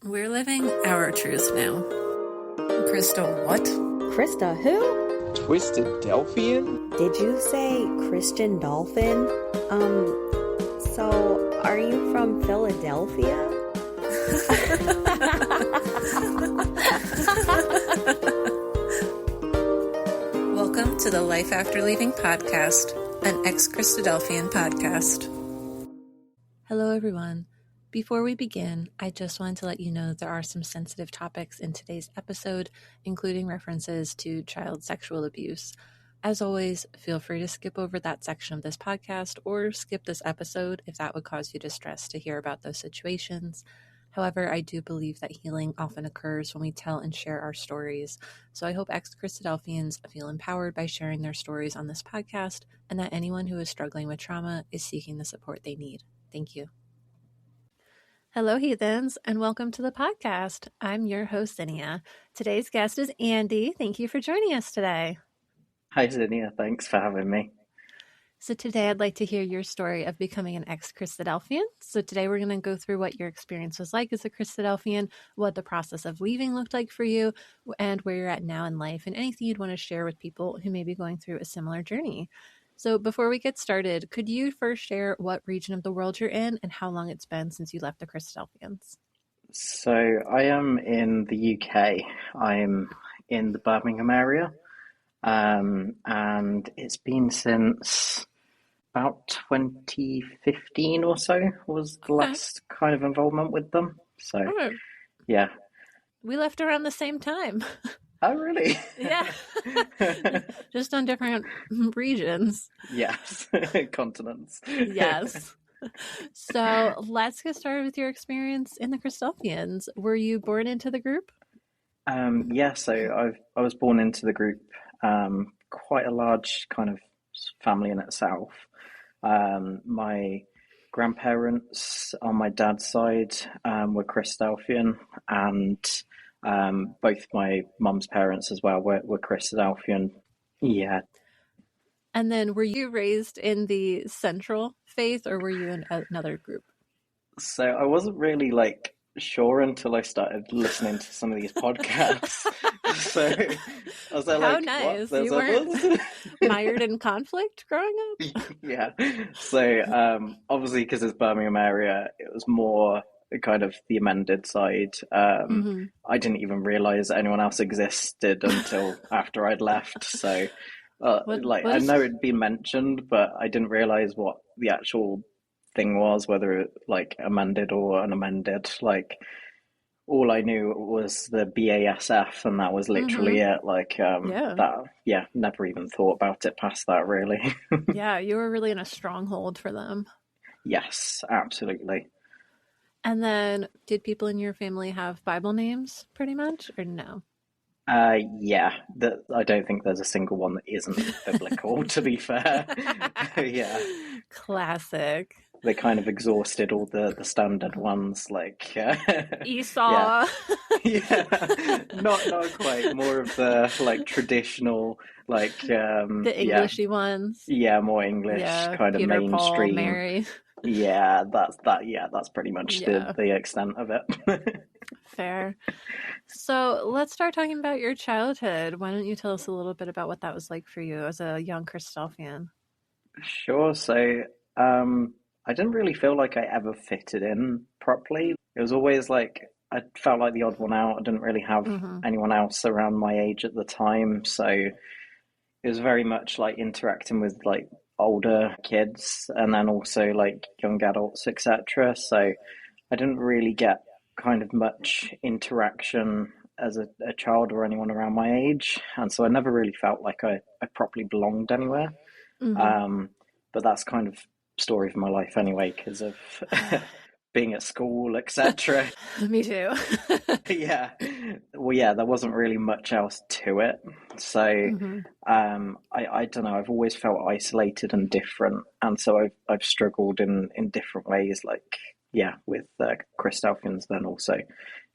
We're living our truth now. Crystal, what? Krista who? Christadelphian? Did you say Christian Dolphin? So are you from Philadelphia? Welcome to the Life After Leaving podcast, an ex-Christadelphian podcast. Hello, everyone. Before we begin, I just wanted to let you know that there are some sensitive topics in today's episode, including references to child sexual abuse. As always, feel free to skip over that section of this podcast or skip this episode if that would cause you distress to hear about those situations. However, I do believe that healing often occurs when we tell and share our stories. So I hope ex-Christadelphians feel empowered by sharing their stories on this podcast and that anyone who is struggling with trauma is seeking the support they need. Thank you. Hello, heathens, and welcome to the podcast. I'm your host, Zinnia. Today's guest is Andy. Thank you for joining us today. Hi, Zinnia. Thanks for having me. So today I'd like to hear your story of becoming an ex-Christadelphian. So today we're going to go through what your experience was like as a Christadelphian, what the process of leaving looked like for you, and where you're at now in life, and anything you'd want to share with people who may be going through a similar journey. So before we get started, could you first share what region of the world you're in and how long it's been since you left the Christadelphians? So I am in the UK. I'm in the Birmingham area, and it's been since about 2015 or so was the last kind of involvement with them. So, yeah. We left around the same time. Oh, really? Yeah. Just on different regions. Yes. Continents. Yes. So let's get started with your experience in the Christadelphians. Were you born into the group? Yeah, so I was born into the group, quite a large kind of family in itself. My grandparents on my dad's side were Christadelphian, and both my mum's parents as well were Christadelphian. Yeah. And then were you raised in the central faith or were you in another group? So I wasn't really sure until I started listening to some of these podcasts. So I was like, how nice. You weren't mired in conflict growing up? Yeah. So obviously because it's Birmingham area, it was more kind of the amended side. I didn't even realize anyone else existed until after I'd left. So I know it'd been mentioned, but I didn't realize what the actual thing was, whether it amended or unamended. All I knew was the BASF, and that was literally it. Never even thought about it past that, really. Yeah, you were really in a stronghold for them. Yes, absolutely. And then did people in your family have Bible names pretty much, or no? Yeah, I don't think there's a single one that isn't biblical, to be fair. Yeah. Classic. They kind of exhausted all the standard ones, Esau. Yeah. Not quite. More of the traditional, the Englishy ones. Yeah, more English, kind of Peter, mainstream. Paul, Mary. Yeah, that's pretty much the extent of it. Fair. So let's start talking about your childhood. Why don't you tell us a little bit about what that was like for you as a young Christadelphian? Sure. So I didn't really feel like I ever fitted in properly. It was always I felt like the odd one out. I didn't really have anyone else around my age at the time. So it was very much interacting with older kids and then also young adults, etc. So I didn't really get kind of much interaction as a child or anyone around my age, and so I never really felt like I properly belonged anywhere. But that's kind of story of my life anyway, because of being at school, etc. Me too. Yeah. Well, yeah, there wasn't really much else to it. So I don't know, I've always felt isolated and different, and so I've struggled in different ways, with Christadelphians, then also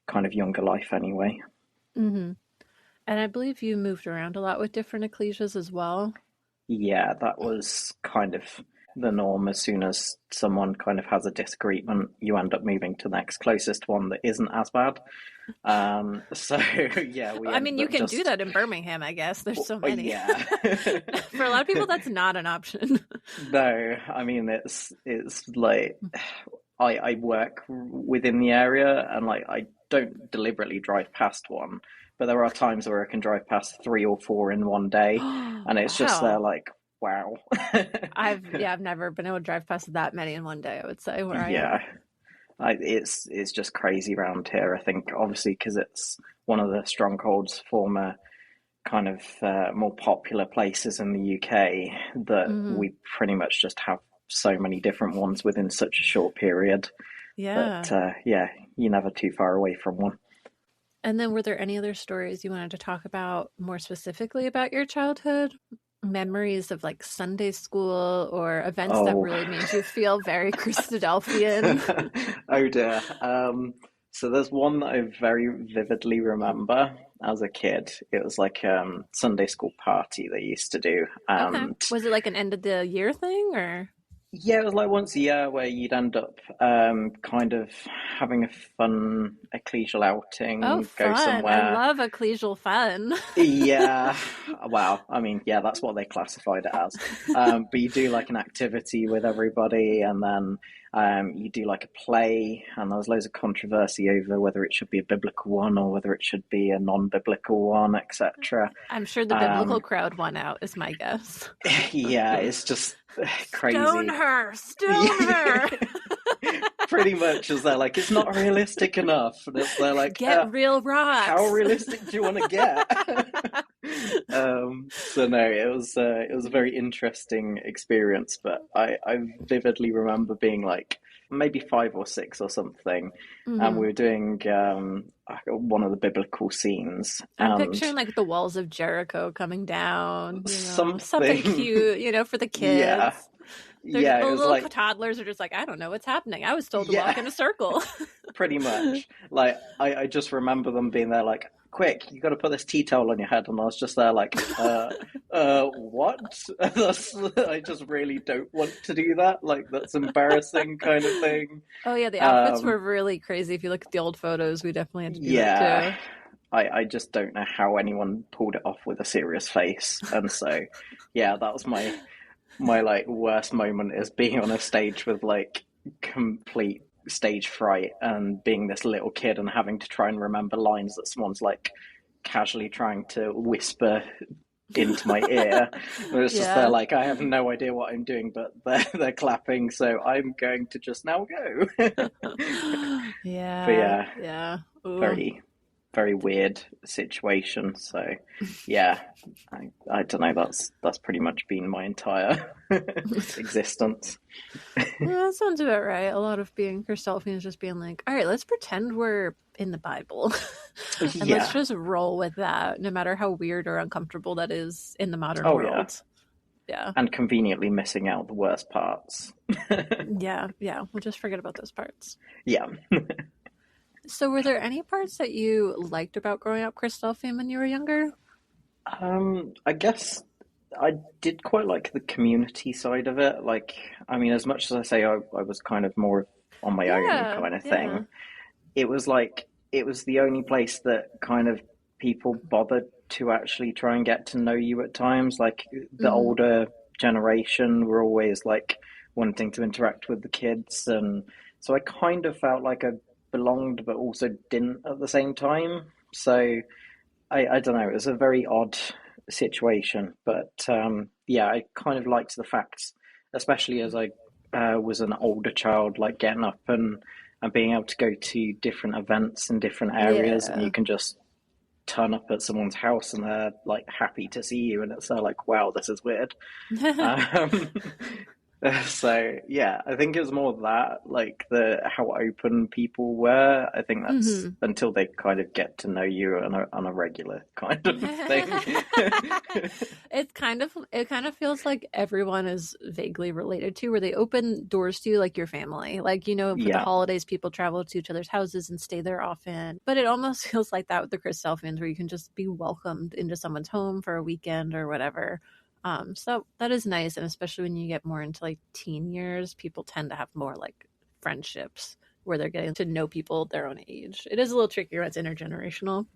kind of younger life anyway. And I believe you moved around a lot with different ecclesias as well. Yeah, that was kind of the norm. As soon as someone kind of has a disagreement, you end up moving to the next closest one that isn't as bad. So yeah, we I mean, ended you up can just do that in Birmingham, I guess. There's so many. yeah. For a lot of people, that's not an option. No, I mean it's like I work within the area, and like I don't deliberately drive past one, but there are times where I can drive past three or four in one day, and it's just there Wow. like wow. I've never been able to drive past that many in one day, I would say, where I Yeah, am. it's just crazy around here. I think obviously because it's one of the strongholds, former kind of more popular places in the UK, that Hmm. we pretty much just have so many different ones within such a short period. Yeah. But yeah, you're never too far away from one. And then were there any other stories you wanted to talk about more specifically about your childhood? Memories of like Sunday school or events that Oh, really made you feel very Christadelphian? oh dear. So there's one that I very vividly remember as a kid. It was like Sunday school party they used to do, Okay. and Was it like an end of the year thing or? yeah, it was like once a year where you'd end up kind of having a fun ecclesial Oh, outing, go fun. I somewhere. love ecclesial fun. Yeah, well, I mean, yeah, that's what they classified it as. But you do like an activity with everybody, and then you do like a play, and there was loads of controversy over whether it should be a biblical one or whether it should be a non-biblical one, etc. I'm sure the biblical Um, crowd won out, is my guess. yeah, it's just Stone crazy. her! Stone Yeah. her! Pretty much as they're like, it's not realistic enough. And they're like, Get real how rocks! realistic do you want to get? So no, it was a very interesting experience, but I vividly remember being like maybe five or six or something, and Hmm. we were doing one of the biblical scenes, I'm and picturing like the walls of Jericho coming down, something something, cute, for the yeah, kids. They're just, yeah, the it was little like, toddlers are just like, I don't know what's happening. I was told to yeah. walk in a circle. Pretty much. Like I just remember them being there like, quick, you gotta put this tea towel on your head, and I was just there like, what? I just really don't want to do that. Like that's embarrassing kind of thing. Oh yeah, the outfits Um were really crazy. If you look at the old photos, we definitely had to do that yeah. too. I just don't know how anyone pulled it off with a serious face. And so yeah, that was my like worst moment, is being on a stage with like complete stage fright and being this little kid and having to try and remember lines that someone's like casually trying to whisper into my ear. And it's just they're Yeah. like, I have no idea what I'm doing, but they're clapping, so I'm going to just now go. But Yeah, yeah, yeah. Ooh. very very weird situation. So yeah, I don't know. That's pretty much been my entire existence. Yeah, that sounds about right. A lot of being Christadelphian is just being like, all right, let's pretend we're in the Bible and let's Yeah. just roll with that, no matter how weird or uncomfortable that is in the modern Oh yeah. world. Yeah. And conveniently missing out the worst parts. Yeah. Yeah. We'll just forget about those parts. Yeah. So, were there any parts that you liked about growing up Christadelphian when you were younger? I guess I did quite like the community side of it. Like, I mean, as much as I say I was kind of more on my own Yeah. kind of Yeah. thing, it was like it was the only place that kind of people bothered to actually try and get to know you at times. Like the Hmm. older generation were always like wanting to interact with the kids, and so I kind of felt like I belonged, but also didn't at the same time. So I don't know. It was a very odd situation, but yeah, I kind of liked the fact, especially as I was an older child, like getting up and being able to go to different events in different areas, and you Yeah. can just turn up at someone's house and they're like happy to see you, and it's like, wow, this is weird. Um, so yeah, I think it was more that, like the how open people were. I think that's Hmm. until they kind of get to know you on a regular kind of thing. It kind of feels like everyone is vaguely related to, where they open doors to you like your family. Like, for the Yeah, holidays, people travel to each other's houses and stay there often. But it almost feels like that with the Christadelphians, where you can just be welcomed into someone's home for a weekend or whatever. So that is nice. And especially when you get more into like teen years, people tend to have more like friendships where they're getting to know people their own age. It is a little trickier when it's intergenerational.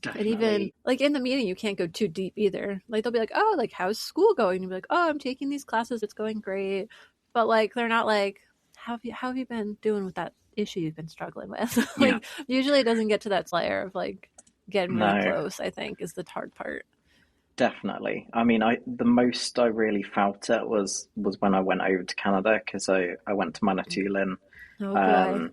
Definitely. And even like in the meeting, you can't go too deep either. Like they'll be like, oh, like how's school going? And you'll be like, oh, I'm taking these classes. It's going great. But like, they're not like, how have you been doing with that issue you've been struggling with? Like usually it doesn't get to that layer of like getting really close, I think, is the hard part. Definitely. I mean, the most I really felt it was when I went over to Canada, because I went to Manitoulin. Oh boy.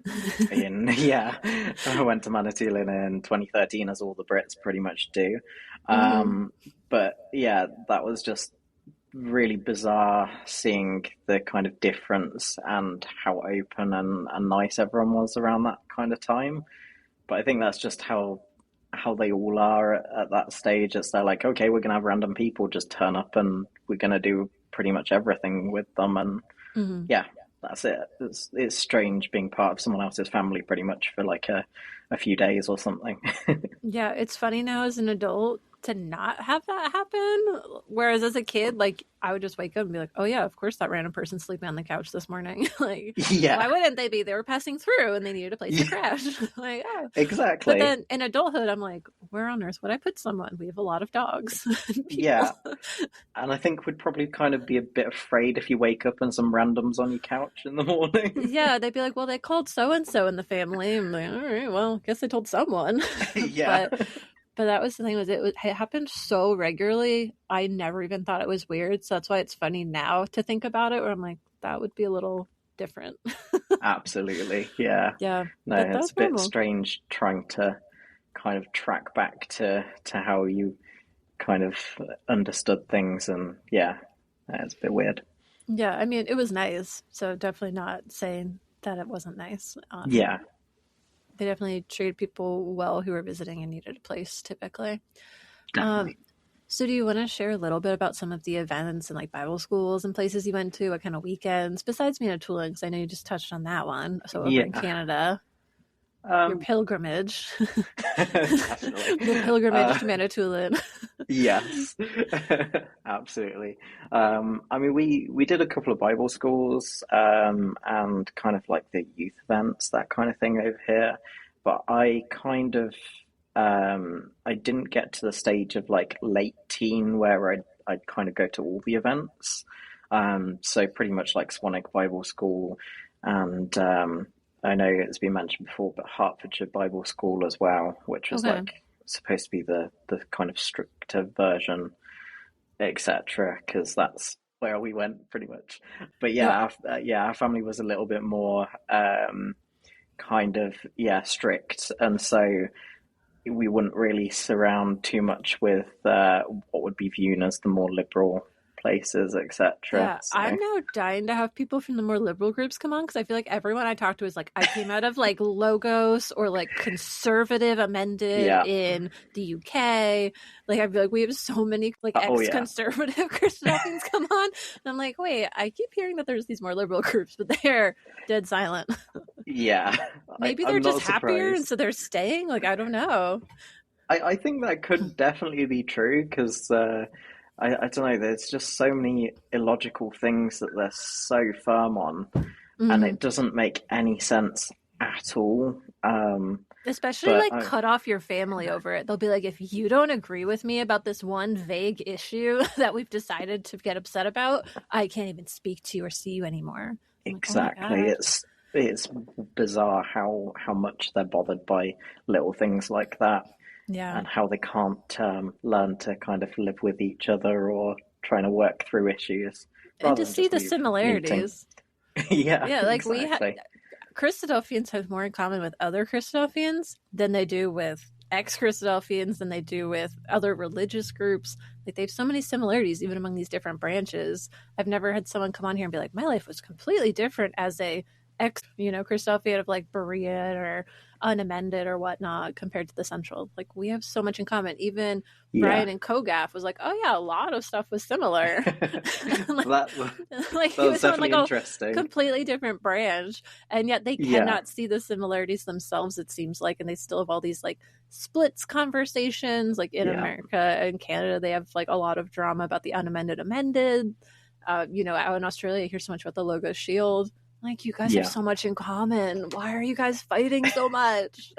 I went to Manitoulin in 2013, as all the Brits pretty much do. But yeah, that was just really bizarre seeing the kind of difference and how open and nice everyone was around that kind of time. But I think that's just how they all are at that stage. It's they're like, okay, we're gonna have random people just turn up and we're gonna do pretty much everything with them, and yeah, that's it. It's strange being part of someone else's family pretty much for like a few days or something. Yeah, it's funny now as an adult to not have that happen. Whereas as a kid, like I would just wake up and be like, oh yeah, of course that random person's sleeping on the couch this morning. Like, why wouldn't they be? They were passing through and they needed a place to crash. Like, oh. Exactly. But then in adulthood, I'm like, where on earth would I put someone? We have a lot of dogs. Yeah. And I think we'd probably kind of be a bit afraid if you wake up and some randoms on your couch in the morning. Yeah, they'd be like, well, they called so-and-so in the family. I'm like, all right, well, I guess they told someone. Yeah. But that was the thing, it happened so regularly. I never even thought it was weird. So that's why it's funny now to think about it, where I'm like, that would be a little different. Absolutely. Yeah. Yeah. No, it's a bit strange trying to kind of track back to how you kind of understood things, and yeah, it's a bit weird. Yeah, I mean, it was nice. So definitely not saying that it wasn't nice. Yeah. They definitely treated people well who were visiting and needed a place, typically. Definitely. So do you want to share a little bit about some of the events and like Bible schools and places you went to, what kind of weekends, besides Manitoulin, because I know you just touched on that one. So over in Canada, your pilgrimage. The pilgrimage to Manitoulin. Yes, absolutely. I mean, we did a couple of Bible schools and kind of like the youth events, that kind of thing over here. But I kind of I didn't get to the stage of like late teen where I'd kind of go to all the events. So pretty much like Swanwick Bible School, and I know it's been mentioned before, but Hertfordshire Bible School as well, which was like supposed to be the kind of stricter version, etc., because that's where we went pretty much. But our family was a little bit more kind of strict, and so we wouldn't really surround too much with what would be viewed as the more liberal places, etc. Yeah, so. I'm now dying to have people from the more liberal groups come on, because I feel like everyone I talk to is like, I came out of like Logos or like conservative amended in the UK. Like I feel like we have so many like ex-conservative Christadelphians come on, and I'm like, wait, I keep hearing that there's these more liberal groups, but they're dead silent. Yeah, maybe they're just happier and so they're staying. Like I don't know. I think that could definitely be true, because I don't know, there's just so many illogical things that they're so firm on, and it doesn't make any sense at all. Especially cut off your family over it. They'll be like, if you don't agree with me about this one vague issue that we've decided to get upset about, I can't even speak to you or see you anymore. Exactly. Like, it's bizarre how much they're bothered by little things like that. Yeah. And how they can't learn to kind of live with each other or trying to work through issues. And to see the similarities. Yeah, like exactly. Christadelphians have more in common with other Christadelphians than they do with ex-Christadelphians, than they do with other religious groups. Like they have so many similarities even among these different branches. I've never had someone come on here and be like, my life was completely different as a Christadelphian of like Berean or unamended or whatnot compared to the central. Like we have so much in common. Even Brian and Kogath was like, oh yeah, a lot of stuff was similar. that he was was on definitely like interesting. a completely different branch, and yet they cannot see the similarities themselves, it seems like, and they still have all these like splits conversations. Like in America and Canada, they have like a lot of drama about the unamended amended. Out in Australia, I hear so much about the Logos Shield. Like, you guys have so much in common. Why are you guys fighting so much?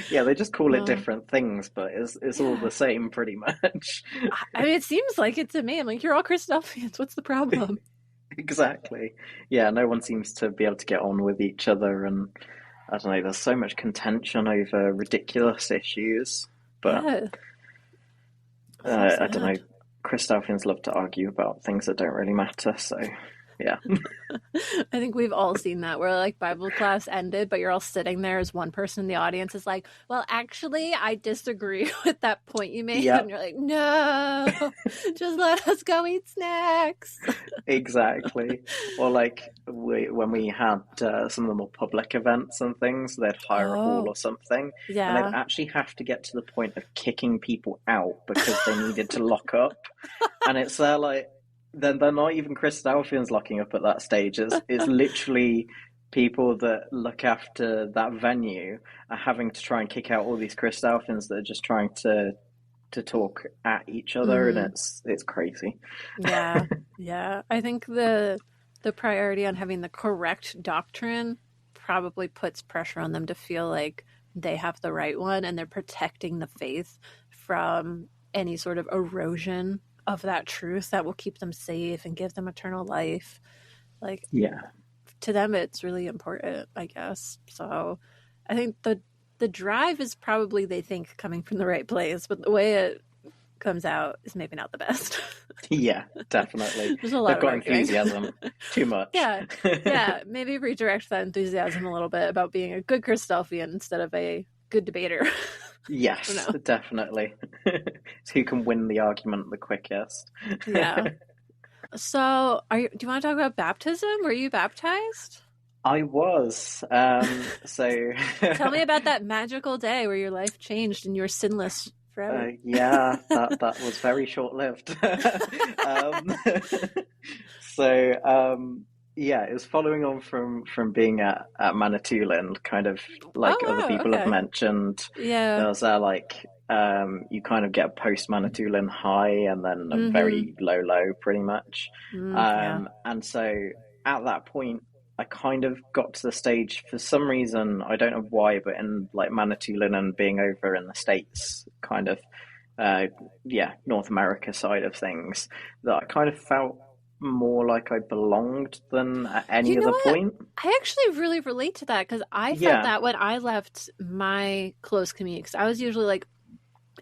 Yeah, they just call it different things, but it's all the same pretty much. I mean, it seems like it to me. I'm like, you're all Christadelphians. What's the problem? Exactly. Yeah, no one seems to be able to get on with each other, and I don't know, there's so much contention over ridiculous issues. But I don't know, Christadelphians love to argue about things that don't really matter, so yeah. I think we've all seen that where like Bible class ended, but you're all sitting there as one person in the audience is like, well, actually, I disagree with that point you made. And you're like, no, just let us go eat snacks. Exactly. Or like when we had some of the more public events and things, they'd hire a hall or something. And they'd actually have to get to the point of kicking people out because they needed to lock up. And it's like, then they're not even Christadelphians locking up at that stage. It's literally people that look after that venue are having to try and kick out all these Christadelphians that are just trying to talk at each other, and it's crazy. Yeah. I think the priority on having the correct doctrine probably puts pressure on them to feel like they have the right one, and they're protecting the faith from any sort of erosion of that truth that will keep them safe and give them eternal life. Like, to them, it's really important, I guess. So I think the drive is probably, they think, coming from the right place, but the way it comes out is maybe not the best. Yeah, definitely. There's a lot They've of got enthusiasm too much. Yeah. Maybe redirect that enthusiasm a little bit about being a good Christadelphian instead of a good debater. Yes, definitely. It's who can win the argument the quickest. Yeah. So, do you want to talk about baptism? Were you baptized? I was. So tell me about that magical day where your life changed and you were sinless forever. Yeah, that was very short-lived. Yeah, it was following on from being at Manitoulin, kind of like other people have mentioned. Yeah. There was you kind of get a post-Manitoulin high and then a very low, pretty much. And so at that point, I kind of got to the stage, for some reason, I don't know why, but in like Manitoulin and being over in the States, kind of, North America side of things, that I kind of felt more like I belonged than at any other point. I actually really relate to that, because I felt that when I left my close community, because I was usually like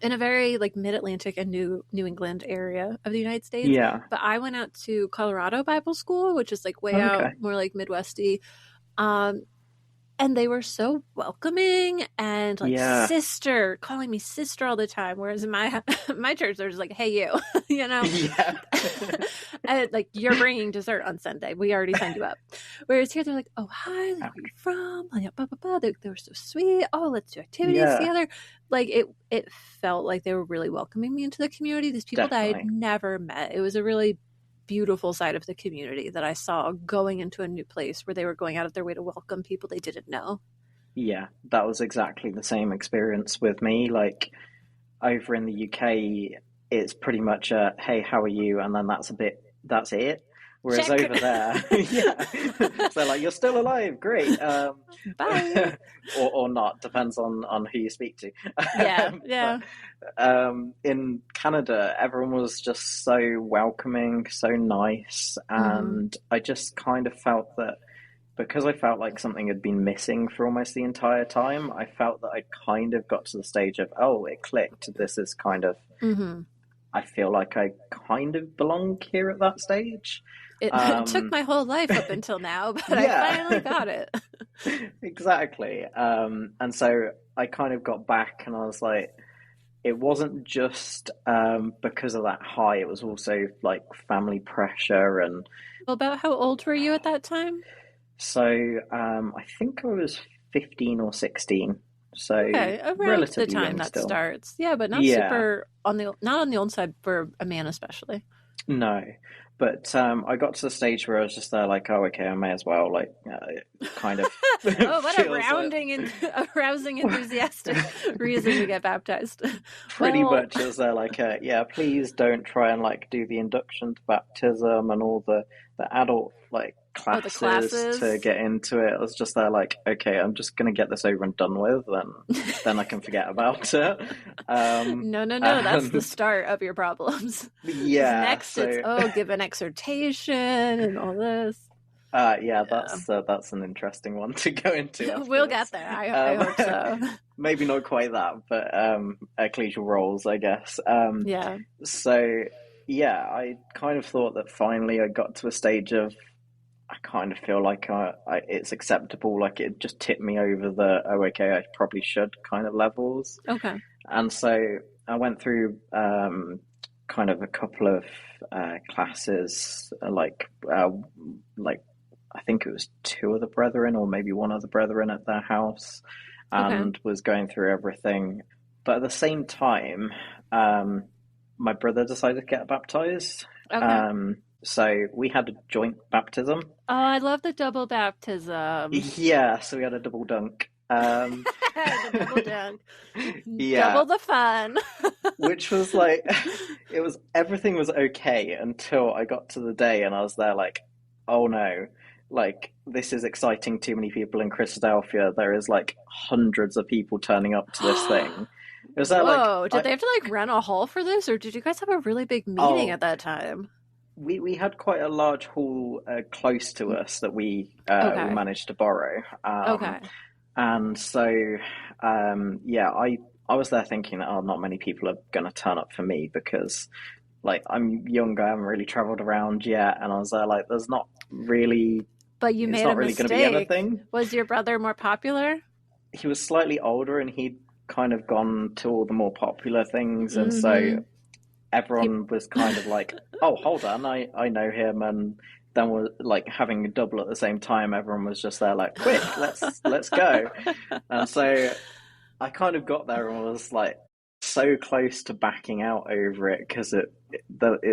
in a very like mid-Atlantic and New England area of the United States. Yeah. But I went out to Colorado Bible School, which is like way out, more like Midwesty. And they were so welcoming and like sister, calling me sister all the time. Whereas in my church, they're just like, hey, you, Yeah. And like, you're bringing dessert on Sunday. We already signed you up. Whereas here, they're like, oh, hi, like, where are you from? Like, blah, blah, blah. They were so sweet. Oh, let's do activities together. Like, it felt like they were really welcoming me into the community. These people that I had never met. It was a really beautiful side of the community that I saw going into a new place where they were going out of their way to welcome people they didn't know. Yeah, that was exactly the same experience with me. Like, over in the UK, it's pretty much a, hey, how are you? And then that's it. Whereas Check. over there, so like, you're still alive, great. Bye. or not, depends on who you speak to. Yeah. But, in Canada, everyone was just so welcoming, so nice, and I just kind of felt that, because I felt like something had been missing for almost the entire time, I felt that I kind of got to the stage of, oh, it clicked. This is kind of, I feel like I kind of belong here at that stage. It took my whole life up until now, but I finally got it. Exactly. And so I kind of got back, and I was like, it wasn't just because of that high, it was also like family pressure. And about how old were you at that time? So I think I was 15 or 16, so Okay, around the relatively time young that still. starts. Yeah, but not Yeah, super not on the old side for a man especially. no. But I got to the stage where I was just there, like, oh, okay, I may as well, like, kind of Oh, what a feels like rounding and a rousing, enthusiastic reason to get baptized. pretty Well, much as they're like, yeah, please don't try and like do the induction to baptism and all the adult like oh, the classes to classes. get into it. I was just there like, okay, I'm just gonna get this over and done with, then I can forget about it. No, no, no. That's the And start of your problems. Because yeah, next it's, so oh, give an exhortation and all this. yeah, Yeah. that's an interesting one to go into We'll get afterwards. there. I Um, hope so. maybe not quite that, but ecclesial roles, I guess. Yeah. So yeah, I kind of thought that finally I got to a stage of I kind of feel like it's acceptable. Like it just tipped me over the oh okay I probably should kind of levels, Okay. and so I went through kind of a couple of classes like I think it was two of the brethren or maybe one of the brethren at their house, Okay. and was going through everything. But at the same time, my brother decided to get baptized. Okay. So we had a joint baptism. Oh, I love the double baptism. Yeah, so we had a double dunk. The double dunk. Yeah, Double the fun. which was like, it was everything was okay until I got to the day and I was there like, oh no, like this is exciting too many people in Christadelphia. There is like hundreds of people turning up to this thing. It was that like Whoa. Did they have to like rent a hall for this, or did you guys have a really big meeting oh at that time? we had quite a large hall close to us that we Okay. managed to borrow. Okay. And so yeah, I was there thinking that oh not many people are gonna turn up for me because like I'm young, I haven't really traveled around yet, and I was there like there's not really But you it's made a not really gonna be mistake. anything. Was your brother more popular? He was slightly older and he'd kind of gone to all the more popular things, and so Mm-hmm. He... everyone was kind of like, "Oh, hold on, I know him," and then we're like having a double at the same time. Everyone was just there like, "Quick, let's go!" And so I kind of got there and was like so close to backing out over it because it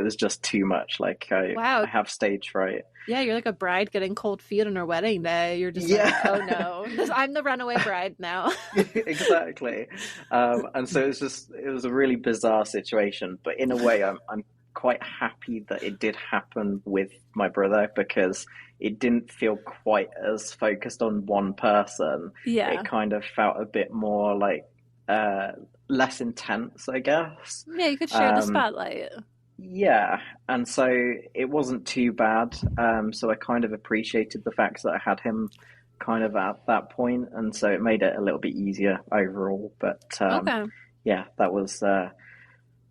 was just too much. Like I Wow. have stage fright. Yeah, you're like a bride getting cold feet on her wedding day. You're just like, oh Yeah. no, I'm the runaway bride now. Exactly. And so it was a really bizarre situation, but in a way, I'm quite happy that it did happen with my brother because it didn't feel quite as focused on one person. Yeah. It kind of felt a bit more like uh, less intense, I guess. Yeah, you could share the Um, spotlight. yeah, and so it wasn't too bad. So I kind of appreciated the fact that I had him kind of at that point, and so it made it a little bit easier overall. But Okay. yeah, that was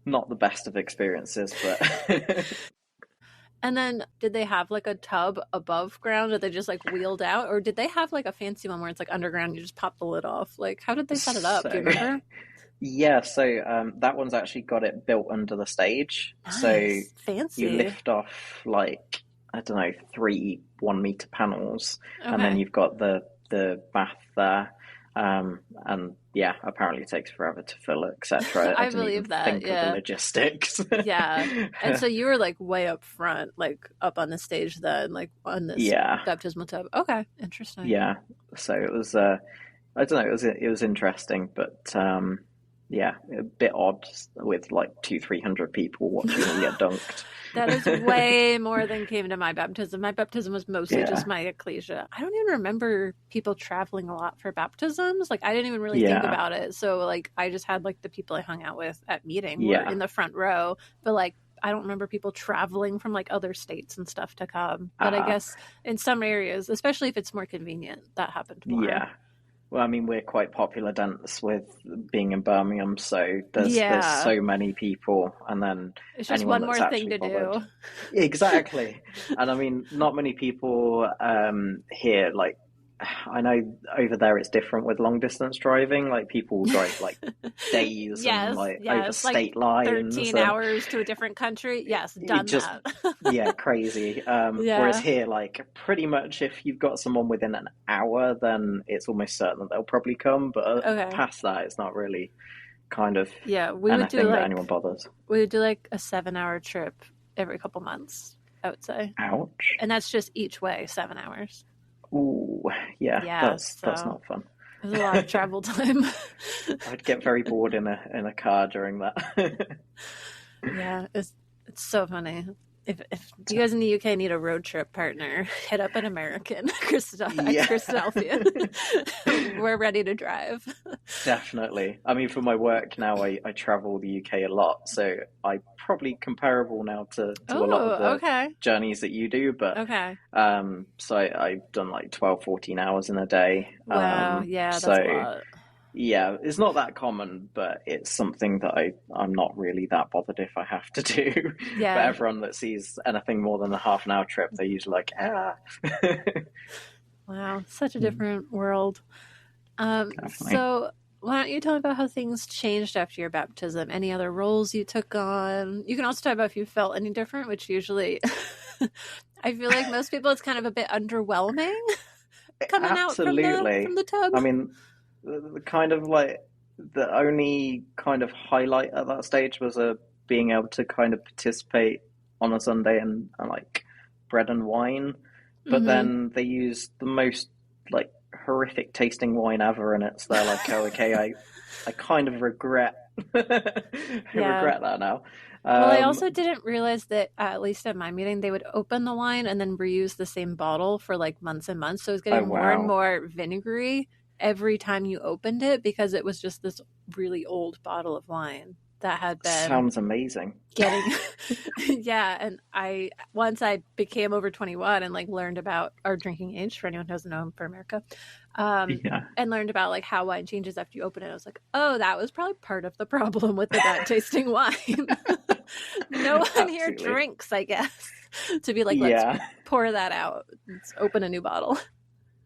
not the best of experiences, but And then did they have like a tub above ground that they just like wheeled out? Or did they have like a fancy one where it's like underground, you just pop the lid off? Like, how did they set it up? Do you so remember? yeah, so that one's actually got it built under the stage. So Nice. you Fancy. lift off like I don't know 3 1 meter panels, and then Okay. you've got the bath there. And yeah, apparently it takes forever to fill it, etc. I I didn't even believe that. think of the Yeah. logistics. Yeah. And so you were like way up front, like up on the stage then, like on this Yeah, baptismal tub. Okay. Interesting. yeah. So it was I don't know, it was interesting, but yeah, a bit odd with like 200-300 people watching me get dunked. That is way more than came to my baptism. My baptism was mostly Yeah, just my ecclesia. I don't even remember people traveling a lot for baptisms. Like I didn't even really think yeah, about it. So like I just had like the people I hung out with at meeting were yeah. in the front row, but like I don't remember people traveling from like other states and stuff to come. But I Uh, guess in some areas, especially if it's more convenient, that happened more. yeah. Well, I mean, we're quite popular dense with being in Birmingham, so there's Yeah. so many people, and then It's just anyone one that's more thing actually to bothered. do. Exactly. And I mean, not many people here like I know over there it's different with long distance driving. Like people drive like days and like over state lines, 13 hours to a different country. Yes, done just, that. Yeah, crazy. Whereas here, like pretty much if you've got someone within an hour, then it's almost certain that they'll probably come. But past that, it's not really kind of anything that anyone bothers. We would do like a 7-hour trip every couple months, I would say. Ouch. And that's just each way, 7 hours. Ooh, yeah, that's not fun. There's a lot of travel time. I'd get very bored in a car during that. Yeah, it's so funny. If you guys in the UK need a road trip partner, hit up an American, Christadelphian. We're ready to drive. Definitely. I mean, for my work now, I travel the UK a lot, so I'm probably comparable now to a lot of the journeys that you do. But so I've done like 12, 14 hours in a day. Wow, that's a lot. Yeah, it's not that common, but it's something that I'm not really that bothered if I have to do. Yeah. But everyone that sees anything more than a half an hour trip, they're usually like, Wow, such a different world. So why don't you tell me about how things changed after your baptism? Any other roles you took on? You can also talk about if you felt any different, which usually I feel like most people it's kind of a bit underwhelming coming out from the tub. I mean, the kind of like the only kind of highlight at that stage was being able to kind of participate on a Sunday and like bread and wine, but then they used the most like horrific tasting wine ever, and it's they're like, oh, okay, I kind of regret regret that now. Well, I also didn't realize that, at least at my meeting, they would open the wine and then reuse the same bottle for like months and months. So it was getting more and more vinegary every time you opened it because it was just this really old bottle of wine that had been sounds amazing and once I became over 21 and like learned about our drinking age, for anyone who doesn't know, for America, and learned about like how wine changes after you open it, I was like, oh, that was probably part of the problem with the bad tasting wine. No one here drinks, I guess, to be like, let's pour that out, let's open a new bottle.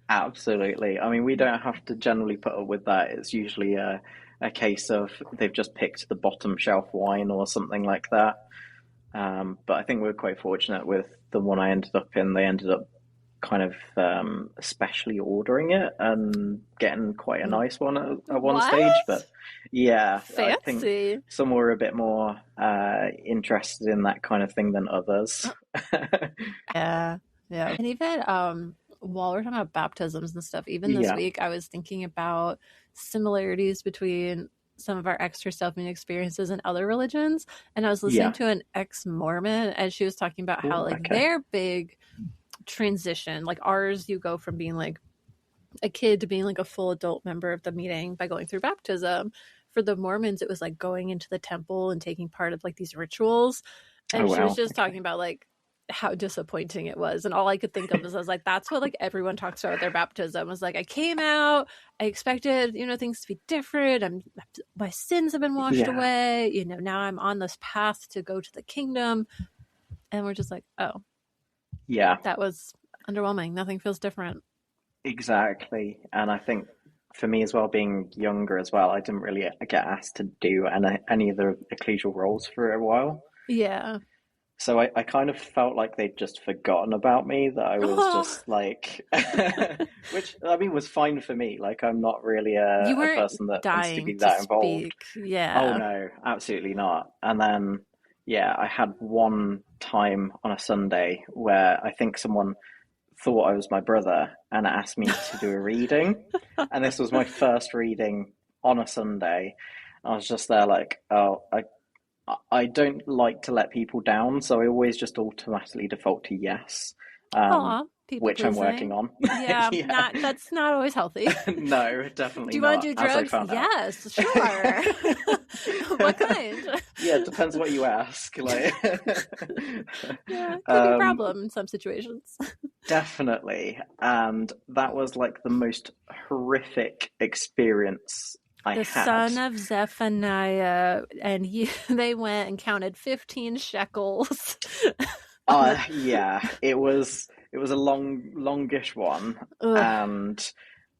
Absolutely. I mean, we don't have to generally put up with that. It's usually a case of they've just picked the bottom shelf wine or something like that. But I think we're quite fortunate with the one I ended up in. They ended up kind of specially ordering it and getting quite a nice one at one stage. But yeah, fancy. I think some were a bit more interested in that kind of thing than others. Yeah. And even while we're talking about baptisms and stuff, even this week, I was thinking about similarities between some of our ex-Christadelphian experiences and other religions. And I was listening to an ex-Mormon, and she was talking about how their big transition, like ours, you go from being like a kid to being like a full adult member of the meeting by going through baptism. For the Mormons, it was like going into the temple and taking part of like these rituals. And she was just talking about like how disappointing it was, and all I could think of is I was like, that's what like everyone talks about with their baptism. Was like, I came out, I expected things to be different, my sins have been washed away, now I'm on this path to go to the kingdom, and we're just like, oh yeah, that was underwhelming. Nothing feels different. Exactly. And I think for me as well, being younger as well, I didn't really get asked to do any of the ecclesial roles for a while. So I kind of felt like they'd just forgotten about me, that I was just like, which I mean was fine for me. Like I'm not really a person that wants to be that involved. Oh no, absolutely not. And then I had one time on a Sunday where I think someone thought I was my brother and asked me to do a reading, and this was my first reading on a Sunday. I was just there like, oh, I don't like to let people down, so I always just automatically default to yes, which I'm working on. That's not always healthy. No, definitely not. Do you want to do drugs? Yes, sure. What kind? Yeah, it depends what you ask. Like, it could be a problem in some situations. Definitely, and that was like the most horrific experience I had. Son of Zephaniah, and they went and counted 15 shekels. Yeah, it was it was a longish one, Ugh. and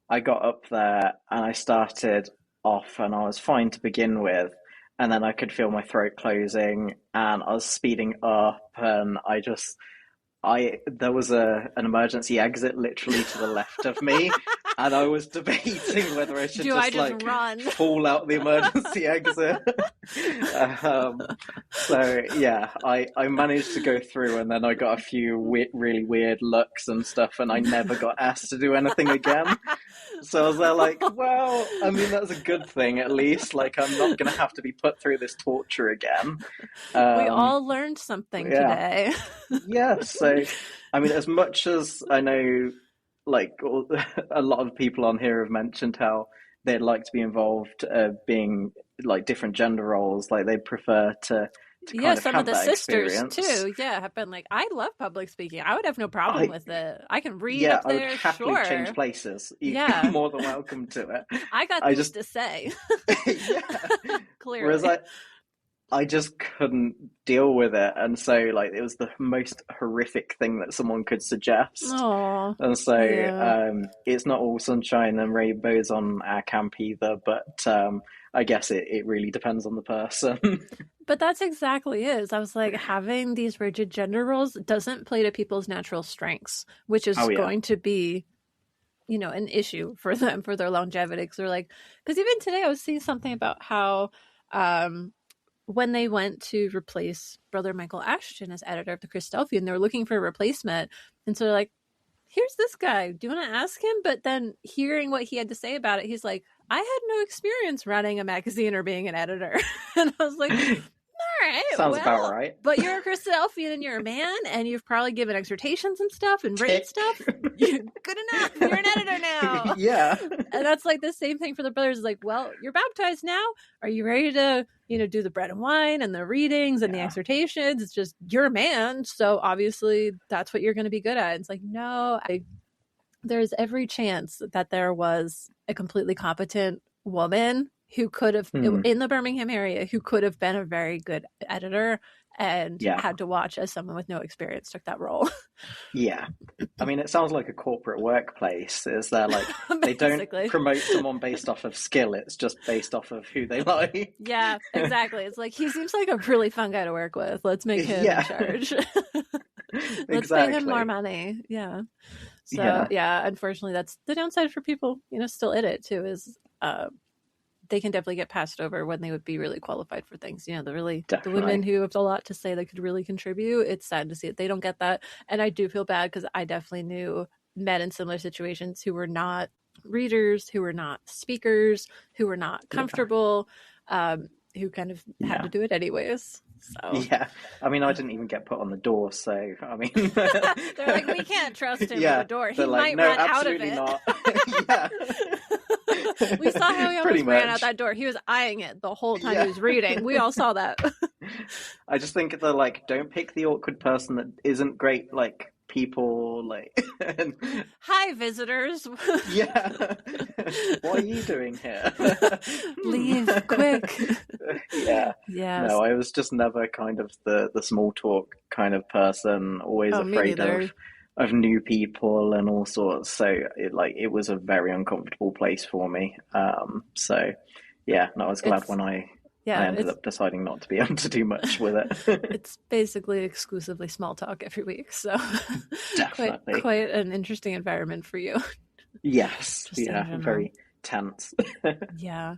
I got up there and I started off and I was fine to begin with, and then I could feel my throat closing and I was speeding up and I there was an emergency exit literally to the left of me, and I was debating whether I should run? fall out the emergency exit. So yeah, I managed to go through, and then I got a few really weird looks and stuff, and I never got asked to do anything again. So I was there like, well, I mean, that's a good thing at least. Like, I'm not going to have to be put through this torture again. We all learned something today. Yeah, so, I mean, as much as I know, like, a lot of people on here have mentioned how they'd like to be involved, being, like, different gender roles, like, they prefer to kind of some have of the that sisters experience. too, have been like, I love public speaking. I would have no problem with it. I can read up I there. would happily change places. You're more than welcome to it. I got things to say. Clearly. Whereas I just couldn't deal with it, and so like it was the most horrific thing that someone could suggest. Aww, and so it's not all sunshine and rainbows on our camp either, but I guess it really depends on the person. But that's exactly it. I was like, having these rigid gender roles doesn't play to people's natural strengths, which is going to be, an issue for them, for their longevity. Because even today I was seeing something about how when they went to replace Brother Michael Ashton as editor of the Christadelphian, they were looking for a replacement. And so they're like, here's this guy. Do you want to ask him? But then hearing what he had to say about it, he's like, I had no experience running a magazine or being an editor. And I was like, all right. Sounds about right. But you're a Christadelphian and you're a man, and you've probably given exhortations and stuff and written stuff. You're good enough. You're an editor now. Yeah. And that's like the same thing for the brothers. Like, well, you're baptized now. Are you ready to, do the bread and wine and the readings and the exhortations? It's just, you're a man. So obviously that's what you're going to be good at. It's like, no, there's every chance that there was a completely competent woman who could have, in the Birmingham area, who could have been a very good editor and had to watch as someone with no experience took that role. Yeah. I mean, it sounds like a corporate workplace. Is there like, they don't promote someone based off of skill, it's just based off of who they like. Yeah, exactly. It's like, he seems like a really fun guy to work with. Let's make him in charge. Let's pay him more money. Yeah. So, unfortunately, that's the downside for people, still in it too, is they can definitely get passed over when they would be really qualified for things. The women who have a lot to say that could really contribute. It's sad to see it. They don't get that. And I do feel bad because I definitely knew men in similar situations who were not readers, who were not speakers, who were not comfortable, who kind of had to do it anyways. So. Yeah, I mean, I didn't even get put on the door, so I mean, they're like, we can't trust him with the door. He might run out of it. Not. Yeah. We saw how he almost ran out that door. He was eyeing it the whole time he was reading. We all saw that. I just think they're like, don't pick the awkward person that isn't great, like people, like. Hi, visitors. Yeah. What are you doing here? Leave quick. Yeah. No, I was just never kind of the small talk kind of person. Always afraid of new people and all sorts. So it was a very uncomfortable place for me. So yeah, no, I was glad when I ended up deciding not to be able to do much with it. It's basically exclusively small talk every week. So definitely quite an interesting environment for you. Yes. Very tense. Yeah.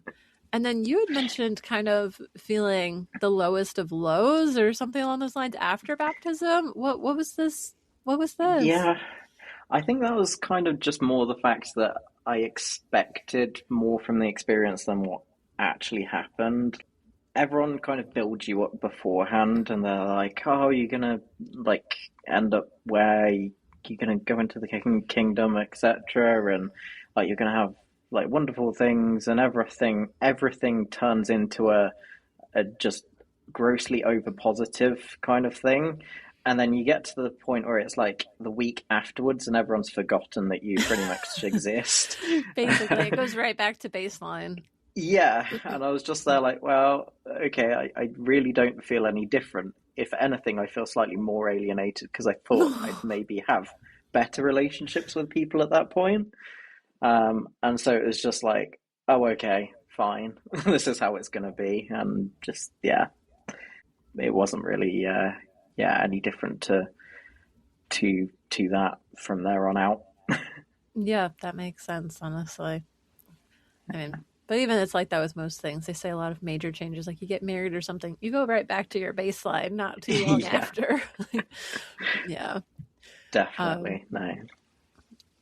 And then you had mentioned kind of feeling the lowest of lows or something along those lines after baptism. What was this? What was this? Yeah, I think that was kind of just more the fact that I expected more from the experience than what actually happened. Everyone kind of builds you up beforehand, and they're like, oh, you're going to like end up where you're going to go into the kingdom, etc. And like you're going to have like wonderful things, and everything turns into a just grossly over positive kind of thing. And then you get to the point where it's like the week afterwards and everyone's forgotten that you pretty much exist. Basically, it goes right back to baseline. Yeah, and I was just there like, well, okay, I really don't feel any different. If anything, I feel slightly more alienated because I thought I'd maybe have better relationships with people at that point. And so it was just like, oh, okay, fine, this is how it's going to be, and just it wasn't really any different to that from there on out. Yeah, that makes sense, honestly. I mean, but even it's like that with most things. They say a lot of major changes, like you get married or something, you go right back to your baseline not too long after. Yeah. Definitely. No.